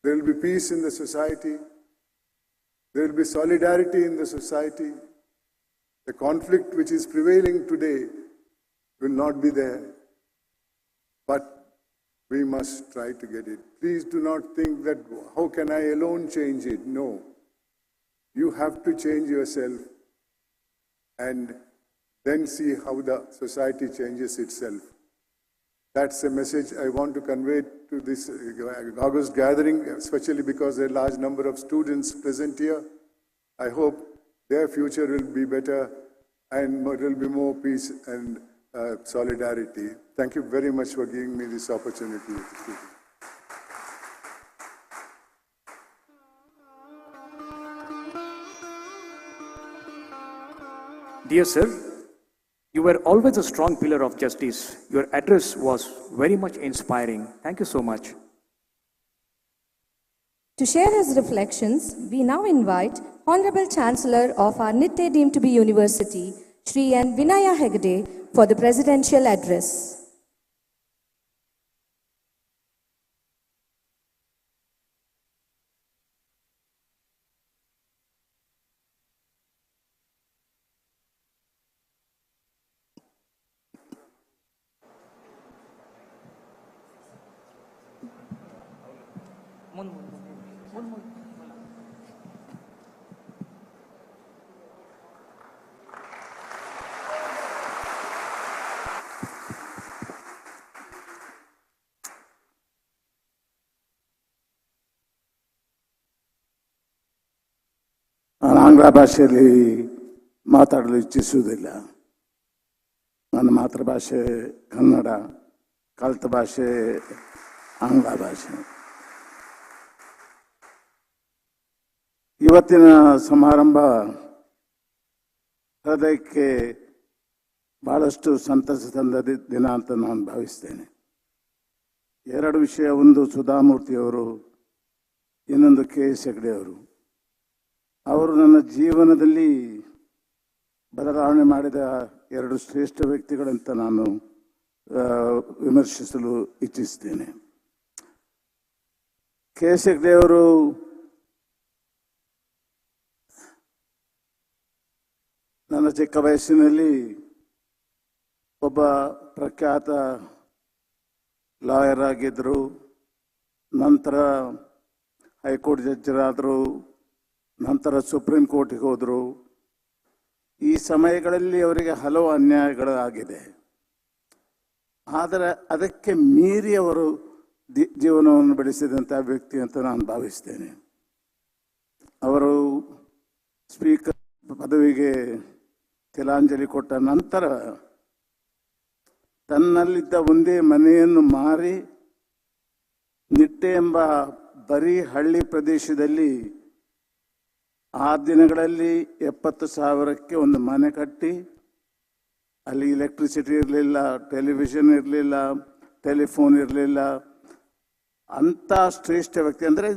There will be peace in the society. There will be solidarity in the society. The conflict which is prevailing today will not be there. But we must try to get it. Please do not think that, how can I alone change it? No. You have to change yourself and then see how the society changes itself. That's a message I want to convey to this August gathering, especially because there are a large number of students present here. I hope their future will be better and there will be more peace and solidarity. Thank you very much for giving me this opportunity. Dear sir, you were always a strong pillar of justice. Your address was very much inspiring. Thank you so much. To share his reflections, we now invite Honorable Chancellor of our Nitte deemed to be University, Shri N. Vinaya Hegde, for the presidential address. ನಾನು ಆಂಗ್ಲ ಭಾಷೆಯಲ್ಲಿ ಮಾತಾಡಲು ಇಚ್ಛಿಸುವುದಿಲ್ಲ. ನನ್ನ ಮಾತೃಭಾಷೆ ಕನ್ನಡ, ಕಲಿತ ಭಾಷೆ ಆಂಗ್ಲ ಭಾಷೆ. ಇವತ್ತಿನ ಸಮಾರಂಭ ಹೃದಯಕ್ಕೆ ಬಹಳಷ್ಟು ಸಂತಸ ತಂದ ದಿನ ಅಂತ ನಾನು ಭಾವಿಸ್ತೇನೆ. ಎರಡು ವಿಷಯ, ಒಂದು ಸುಧಾಮೂರ್ತಿಯವರು, ಇನ್ನೊಂದು KS ಹೆಗ್ಡೆ ಅವರು. ಅವರು ನನ್ನ ಜೀವನದಲ್ಲಿ ಬದಲಾವಣೆ ಮಾಡಿದ ಎರಡು ಶ್ರೇಷ್ಠ ವ್ಯಕ್ತಿಗಳಂತ ನಾನು ವಿಮರ್ಶಿಸಲು ಇಚ್ಛಿಸ್ತೇನೆ. KS ಹೆಗ್ಡೆ ಅವರು ನನ್ನ ಚಿಕ್ಕ ವಯಸ್ಸಿನಲ್ಲಿ ಒಬ್ಬ ಪ್ರಖ್ಯಾತ ಲಾಯರ್ ಆಗಿದ್ದರು. ನಂತರ ಹೈಕೋರ್ಟ್ ಜಡ್ಜರಾದರು, ನಂತರ ಸುಪ್ರೀಂ ಕೋರ್ಟಿಗೆ ಹೋದರು. ಈ ಸಮಯಗಳಲ್ಲಿ ಅವರಿಗೆ ಹಲವು ಅನ್ಯಾಯಗಳು ಆಗಿದೆ. ಆದರೆ ಅದಕ್ಕೆ ಮೀರಿ ಅವರು ಜೀವನವನ್ನು ಬೆಳೆಸಿದಂಥ ವ್ಯಕ್ತಿ ಅಂತ ನಾನು ಭಾವಿಸ್ತೇನೆ. ಅವರು ಸ್ಪೀಕರ್ ಪದವಿಗೆ ತಿಲಾಂಜಲಿ ಕೊಟ್ಟ ನಂತರ ತನ್ನಲ್ಲಿದ್ದ ಒಂದೇ ಮನೆಯನ್ನು ಮಾರಿ ನಿಟ್ಟೆ ಎಂಬ ಬರೀ ಹಳ್ಳಿ ಪ್ರದೇಶದಲ್ಲಿ ಆ ದಿನಗಳಲ್ಲಿ 70,000ಕ್ಕೆ ಒಂದು ಮನೆ ಕಟ್ಟಿ, ಅಲ್ಲಿ ಎಲೆಕ್ಟ್ರಿಸಿಟಿ ಇರಲಿಲ್ಲ, ಟೆಲಿವಿಷನ್ ಇರಲಿಲ್ಲ, ಟೆಲಿಫೋನ್ ಇರಲಿಲ್ಲ. ಅಂಥ ಶ್ರೇಷ್ಠ ವ್ಯಕ್ತಿ ಅಂದರೆ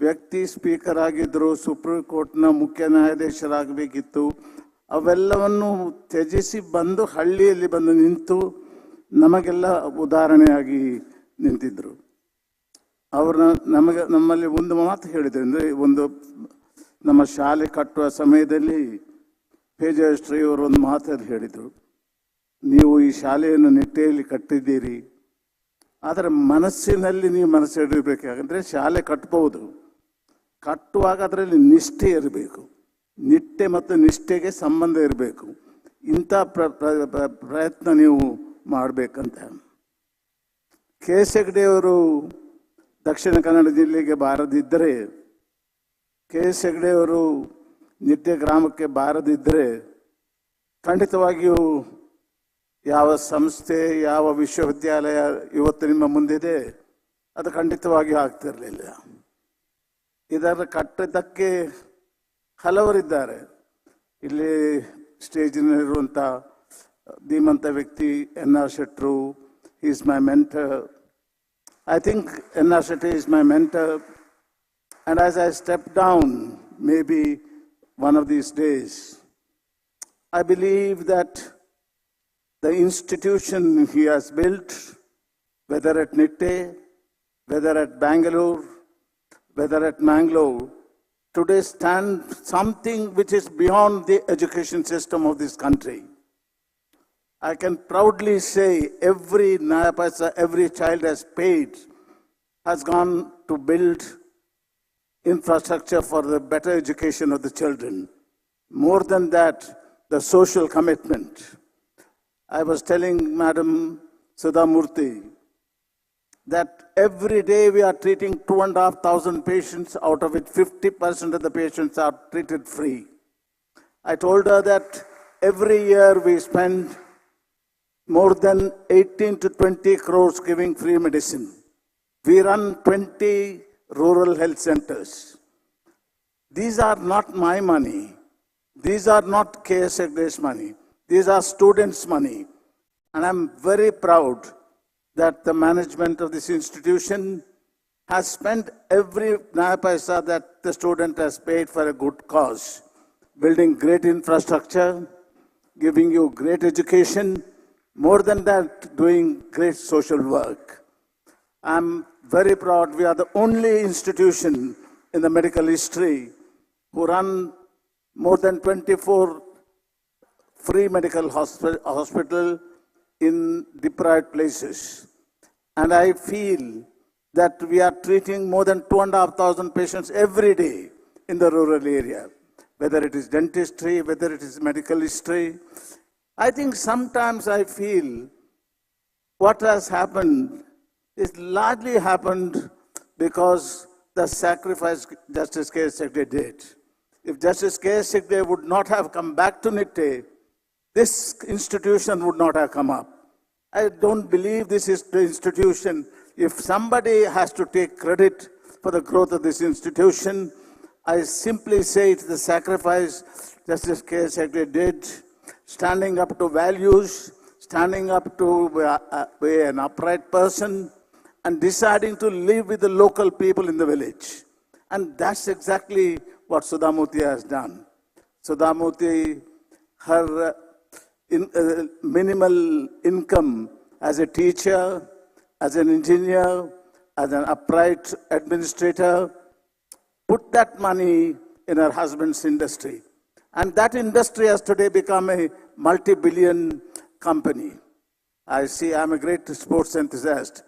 ವ್ಯಕ್ತಿ ಸ್ಪೀಕರ್ ಆಗಿದ್ದರು, ಸುಪ್ರೀಂ ಕೋರ್ಟ್ನ ಮುಖ್ಯ ನ್ಯಾಯಾಧೀಶರಾಗಬೇಕಿತ್ತು. ಅವೆಲ್ಲವನ್ನು ತ್ಯಜಿಸಿ ಬಂದು ಹಳ್ಳಿಯಲ್ಲಿ ಬಂದು ನಿಂತು ನಮಗೆಲ್ಲ ಉದಾಹರಣೆಯಾಗಿ ನಿಂತಿದ್ದರು. ಅವ್ರನ್ನ ನಮ್ಮಲ್ಲಿ ಒಂದು ಮಾತು ಹೇಳಿದರು. ಅಂದರೆ ಒಂದು ನಮ್ಮ ಶಾಲೆ ಕಟ್ಟುವ ಸಮಯದಲ್ಲಿ ಪೇಜಶ್ರೀ ಅವರು ಒಂದು ಮಾತಲ್ಲಿ ಹೇಳಿದರು, ನೀವು ಈ ಶಾಲೆಯನ್ನು ನಿಟ್ಟೆಯಲ್ಲಿ ಕಟ್ಟಿದ್ದೀರಿ, ಆದರೆ ಮನಸ್ಸಿನಲ್ಲಿ ನೀವು ಮನಸ್ಸಿಡಬೇಕಾಗಂದರೆ ಶಾಲೆ ಕಟ್ಬೋದು, ಕಟ್ಟುವಾಗ ಅದರಲ್ಲಿ ನಿಷ್ಠೆ ಇರಬೇಕು. ನಿಟ್ಟೆ ಮತ್ತು ನಿಷ್ಠೆಗೆ ಸಂಬಂಧ ಇರಬೇಕು. ಇಂಥ ಪ್ರಯತ್ನ ನೀವು ಮಾಡಬೇಕಂತ. KS ಹೆಗ್ಡೆ ಅವರು ದಕ್ಷಿಣ ಕನ್ನಡ ಜಿಲ್ಲೆಗೆ ಬಾರದಿದ್ದರೆ, KS ಹೆಗ್ಡೆ ಅವರು ನಿಟ್ಟೆ ಗ್ರಾಮಕ್ಕೆ ಬಾರದಿದ್ದರೆ ಖಂಡಿತವಾಗಿಯೂ ಯಾವ ಸಂಸ್ಥೆ, ಯಾವ ವಿಶ್ವವಿದ್ಯಾಲಯ ಇವತ್ತು ನಿಮ್ಮ ಮುಂದಿದೆ ಅದು ಖಂಡಿತವಾಗಿಯೂ ಆಗ್ತಿರಲಿಲ್ಲ. ಇದರ ಕಟ್ಟದಕ್ಕೆ ಹಲವರಿದ್ದಾರೆ. ಇಲ್ಲಿ ಸ್ಟೇಜಿನಲ್ಲಿರುವಂಥ ಧೀಮಂತ ವ್ಯಕ್ತಿ NR ಶೆಟ್ಟರು, he is my mentor. I think NR Shetty is my mentor. And as I step down, maybe one of these days, I believe that the institution he has built, whether at Nitte, whether at Bengaluru, whether at Mangalore, today stands something which is beyond the education system of this country. I can proudly say every naya paisa, every child has paid, has gone to build infrastructure for the better education of the children. More than that, the social commitment. I was telling Madam Sudhamurty that every day we are treating 2,500 patients, out of which 50% of the patients are treated free. I told her that every year we spend more than 18 to 20 crores giving free medicine. We run 20 rural health centers. These are not my money. These are not KS Hegde's money. These are students' money. And I'm very proud that the management of this institution has spent every naya paisa that the student has paid for a good cause, building great infrastructure, giving you great education, more than that, doing great social work. I'm very proud we are the only institution in the medical history who run more than 24 free medical hospital in deprived places. And I feel that we are treating more than 2,500 patients every day in the rural area, whether it is dentistry, whether it is medical history. I think sometimes I feel what has happened is largely happened because the sacrifice Justice K.S. Hegde did. If Justice K.S. Hegde would not have come back to Nitte, this institution would not have come up. I don't believe this is the institution. If somebody has to take credit for the growth of this institution, I simply say it's the sacrifice Justice K.S. Hegde did, standing up to values, standing up to be an upright person, and deciding to live with the local people in the village. And that's exactly what Sudhamurty has done. Sudhamurty, her minimal income as a teacher, as an engineer, as an upright administrator, put that money in her husband's industry. And that industry has today become a multi-billion company. I'm a great sports enthusiast.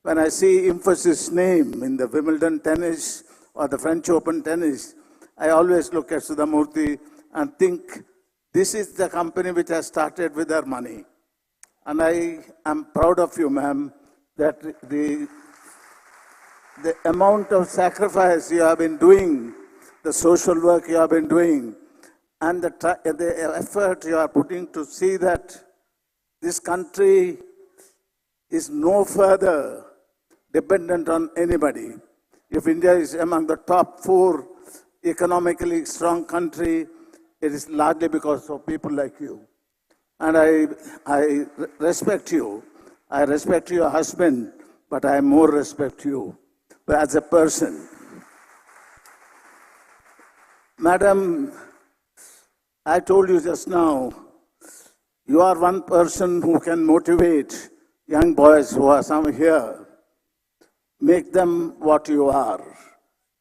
When I see Infosys' name in the Wimbledon tennis or the French Open tennis, I always look at Sudhamurty and think, this is the company which has started with her money. And I am proud of you, ma'am, that the amount of sacrifice you have been doing, the social work you have been doing, and the effort you are putting to see that this country is no further dependent on anybody. If India is among the top 4 economically strong country, it is largely because of people like you. And I respect you. I respect your husband, but I more respect you as a person. Madam, I told you just now, you are one person who can motivate young boys who are some here. Make them what you are.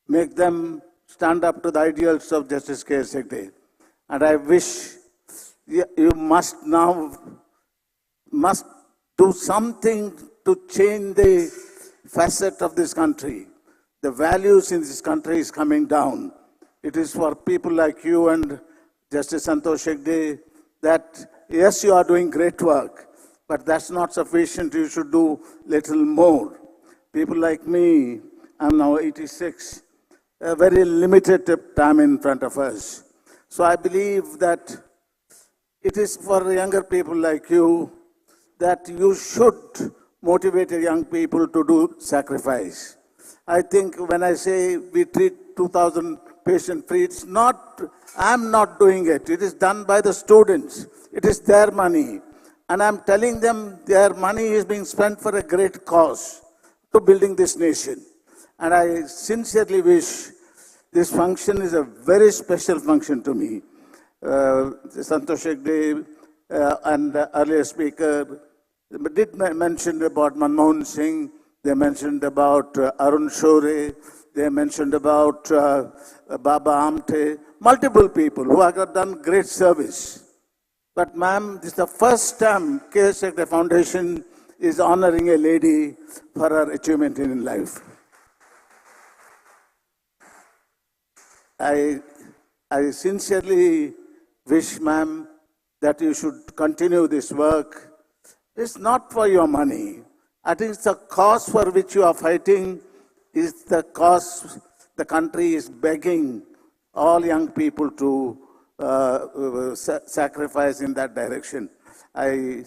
Make them stand up to the ideals of Justice K.S. Hegde. And I wish you must do something to change the facet of this country. The values in this country is coming down. It is for people like you and Justice Santosh Hegde that, yes, you are doing great work, but that's not sufficient. You should do little more. People like me, I'm now 86, a very limited time in front of us. So I believe that it is for younger people like you that you should motivate young people to do sacrifice. I think when I say we treat 2,000 patients free, it's not, I'm not doing it. It is done by the students. It is their money. And I'm telling them their money is being spent for a great cause to building this nation. And I sincerely wish this function is a very special function to me. Santosh Hegde and the earlier speaker did mention about Manmohan Singh, they mentioned about Arun Shore, they mentioned about Baba Amte, multiple people who have done great service. But ma'am, this is the first time K.S. Hegde Foundation is honoring a lady for her achievement in life. I sincerely wish, ma'am, that you should continue this work. It's not for your money. I think it's a cause for which you are fighting is the cause the country is begging all young people to sacrifice in that direction. I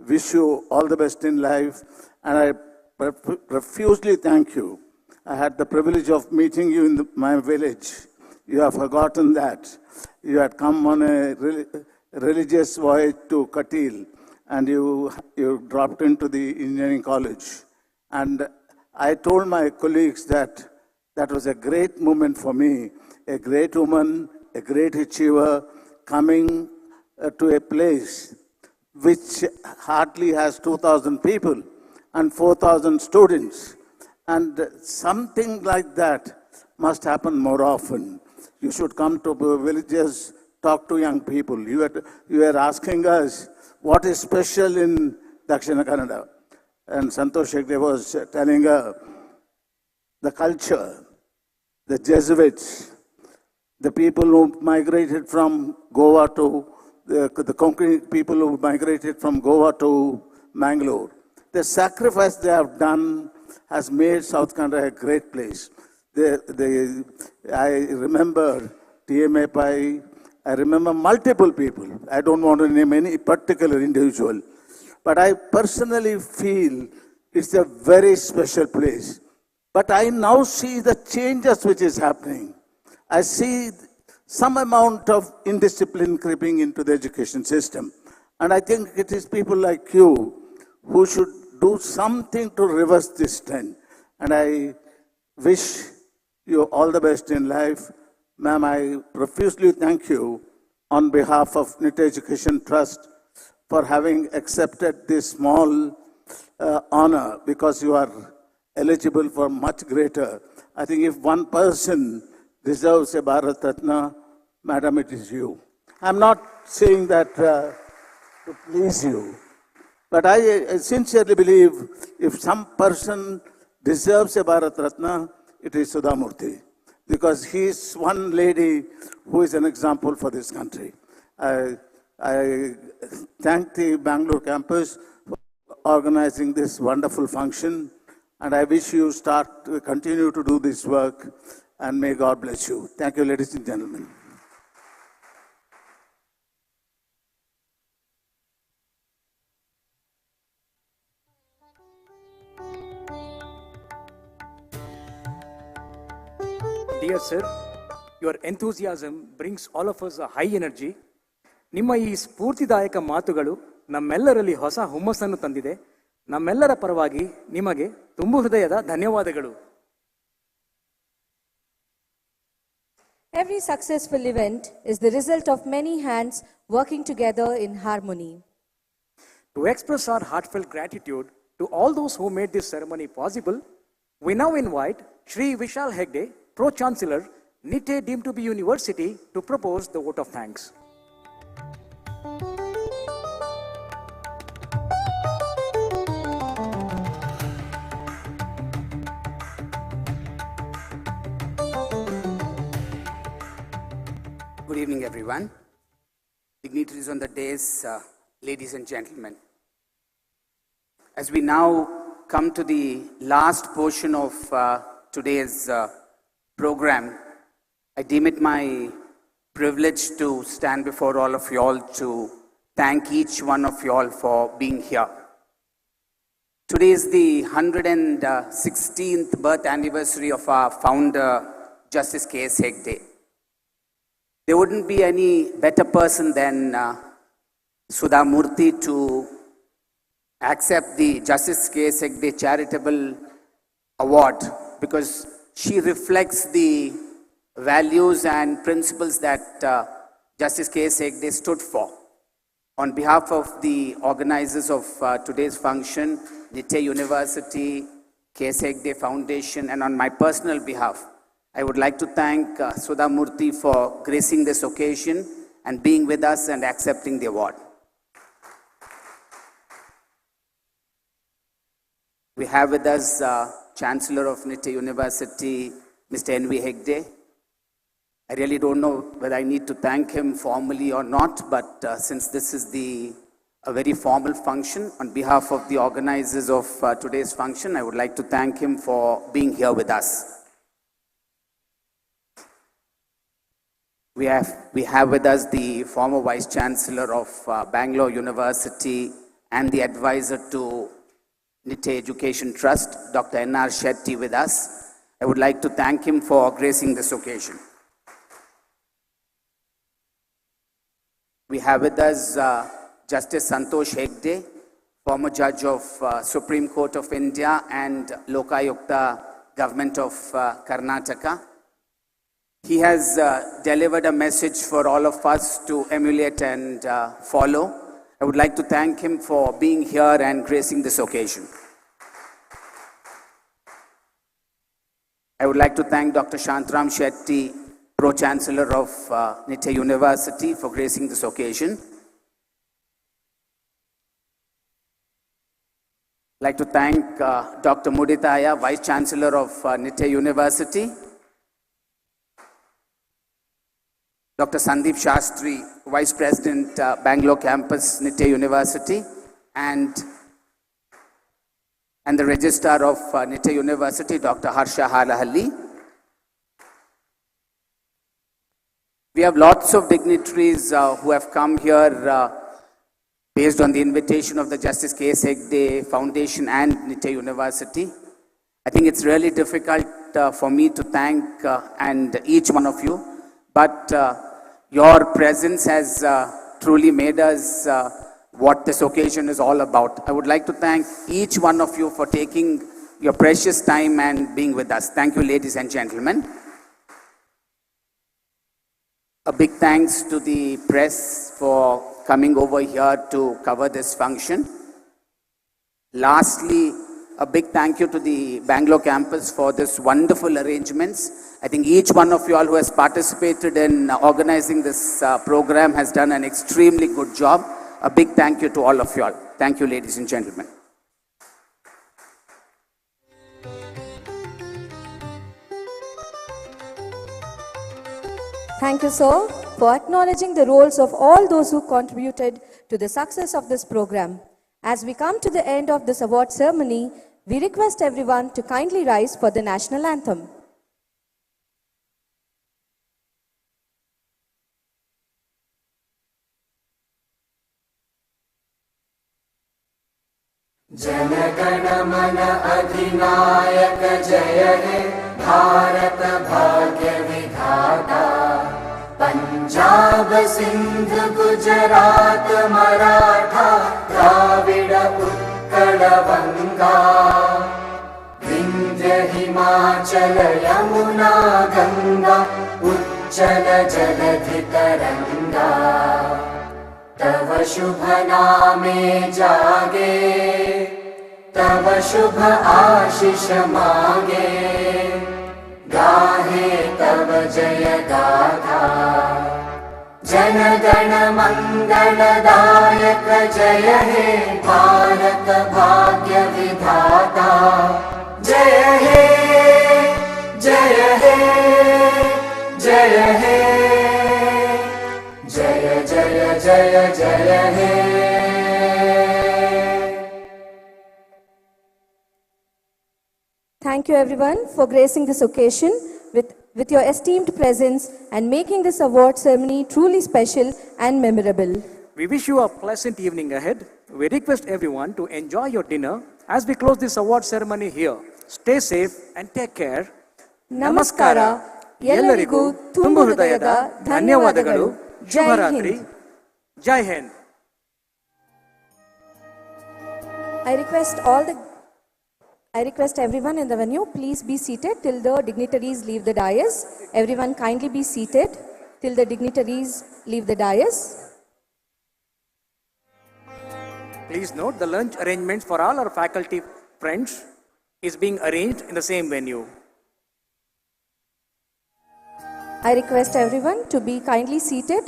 wish you all the best in life, and I profusely thank you. I had the privilege of meeting you in my village. You have forgotten that. You had come on a religious voyage to Katil, and you dropped into the engineering college. And I told my colleagues that that was a great moment for me, a great woman, a great achiever, coming to a place which hardly has 2,000 people and 4,000 students. And something like that must happen more often. You should come to villages, talk to young people. You were asking us what is special in Dakshina Kannada. And Santosh Hegde was telling the culture, the Jesuits, the people who migrated from Goa to, the Konkani people who migrated from Goa to Mangalore. The sacrifice they have done has made South Kannada a great place. I remember TMA Pai, I remember multiple people. I don't want to name any particular individual. But I personally feel it's a very special place. But I now see the changes which is happening. I see some amount of indiscipline creeping into the education system. And I think it is people like you who should do something to reverse this trend. And I wish you all the best in life. Ma'am, I profusely thank you on behalf of Nitte Education Trust for having accepted this small honor, because you are eligible for much greater. I think if one person deserves a Bharat Ratna, madam, it is you. I'm not saying that to please you, but I sincerely believe if some person deserves a Bharat Ratna, it is Sudhamurty, because he is one lady who is an example for this country. I thank the Bangalore campus for organizing this wonderful function, and I wish you continue to do this work, and may God bless you. Thank you, ladies and gentlemen. Dear sir, your enthusiasm brings all of us a high energy. ನಿಮ್ಮ ಈ ಸ್ಫೂರ್ತಿದಾಯಕ ಮಾತುಗಳು ನಮ್ಮೆಲ್ಲರಲ್ಲಿ ಹೊಸ ಹುಮ್ಮಸ್ಸನ್ನು ತಂದಿದೆ. ನಮ್ಮೆಲ್ಲರ ಪರವಾಗಿ ನಿಮಗೆ ತುಂಬು ಹೃದಯದ ಧನ್ಯವಾದಗಳು. Every successful event is the result of many hands working together in harmony. To express our heartfelt gratitude to all those who made this ceremony possible, we now invite Shri Vishal Hegde, Pro-Chancellor, Nitte deemed to be University, to propose the vote of thanks. Good evening, everyone. Dignitaries on the dais, ladies and gentlemen. As we now come to the last portion of today's program, I deem it my privilege to stand before all of you all to thank each one of you all for being here. Today is the 116th birth anniversary of our founder, Justice K.S. Hegde. There wouldn't be any better person than Sudhamurty to accept the Justice K.S. Hegde Charitable Award, because she reflects the values and principles that Justice K.S. Hegde stood for. On behalf of the organizers of today's function, Nitte University, K.S. Hegde Foundation, and on my personal behalf, I would like to thank Sudhamurty for gracing this occasion and being with us and accepting the award. We have with us Chancellor of Nitte University, Mr. N.V. Hegde. I really don't know whether I need to thank him formally or not, but since this is a very formal function, on behalf of the organizers of today's function, I would like to thank him for being here with us. We have with us the former Vice Chancellor of Bangalore University and the advisor to Nitte Education Trust, Dr. N.R. Shetty, with us. I would like to thank him for gracing this occasion. We have with us Justice Santosh Hegde, former judge of Supreme Court of India and Lokayukta Government of Karnataka. He has delivered a message for all of us to emulate and follow. I would like to thank him for being here and gracing this occasion. I would like to thank Dr. Shantram Shetty, Pro-Chancellor of Nitte University, for gracing this occasion. I'd like to thank Dr. Muditaya, Vice Chancellor of Nitte University. Dr. Sandeep Shastri, Vice President, Bangalore Campus, Nitte University, and the Registrar of Nitte University, Dr. Harsha Halahalli. We have lots of dignitaries who have come here based on the invitation of the Justice K.S. Hegde Foundation and Nitte University. I think it's really difficult for me to thank and each one of you, but your presence has truly made us what this occasion is all about. I would like to thank each one of you for taking your precious time and being with us. Thank you, ladies and gentlemen. A big thanks to the press for coming over here to cover this function. Lastly, a big thank you to the Bangalore campus for this wonderful arrangements. I think each one of you all who has participated in organizing this program has done an extremely good job. A big thank you to all of you all. Thank you, ladies and gentlemen. Thank you, sir, for acknowledging the roles of all those who contributed to the success of this program. As we come to the end of this award ceremony, we request everyone to kindly rise for the national anthem. Jana Mana Adhinayak Jaya He Bharat Bhagya Vidhata Punjab Sindh Gujarat Maratha Dravida Utkala Vanga Vindhya Himachala Yamuna Ganga Ujjala Jaladhi Taranga तव शुभ नामे जागे तव शुभ आशीष मांगे गाहे तव जय गाथा जन गण मंगलदायक जय हे भारत भाग्य विधाता जय हे जय हे जय हे जय जय जय जय हे Thank you everyone for gracing this occasion with your esteemed presence and making this award ceremony truly special and memorable. We wish you a pleasant evening ahead. We request everyone to enjoy your dinner as we close this award ceremony here. Stay safe and take care. Namaskara. ಎಲ್ಲರಿಗೂ ತುಂಬು ಹೃದಯದ ಧನ್ಯವಾದಗಳು. ಶುಭರಾತ್ರಿ. Jai Hind. I request everyone in the venue, please be seated till the dignitaries leave the dais. Everyone kindly be seated till the dignitaries leave the dais. Please note the lunch arrangements for all our faculty friends is being arranged in the same venue. I request everyone to be kindly seated.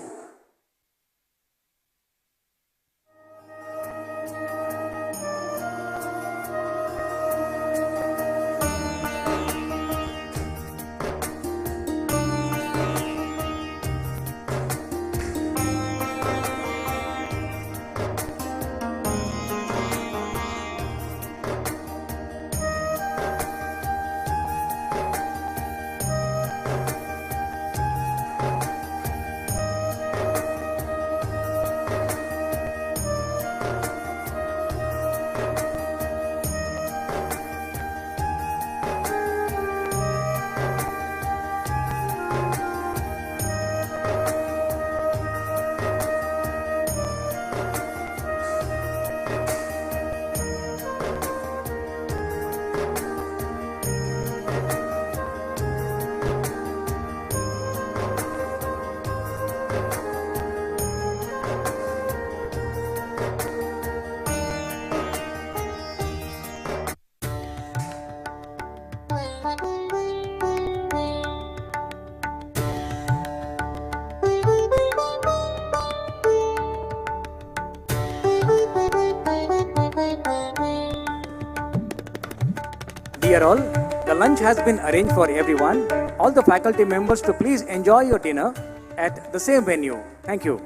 Dear all, the lunch has been arranged for everyone. All the faculty members to please enjoy your dinner at the same venue. Thank you.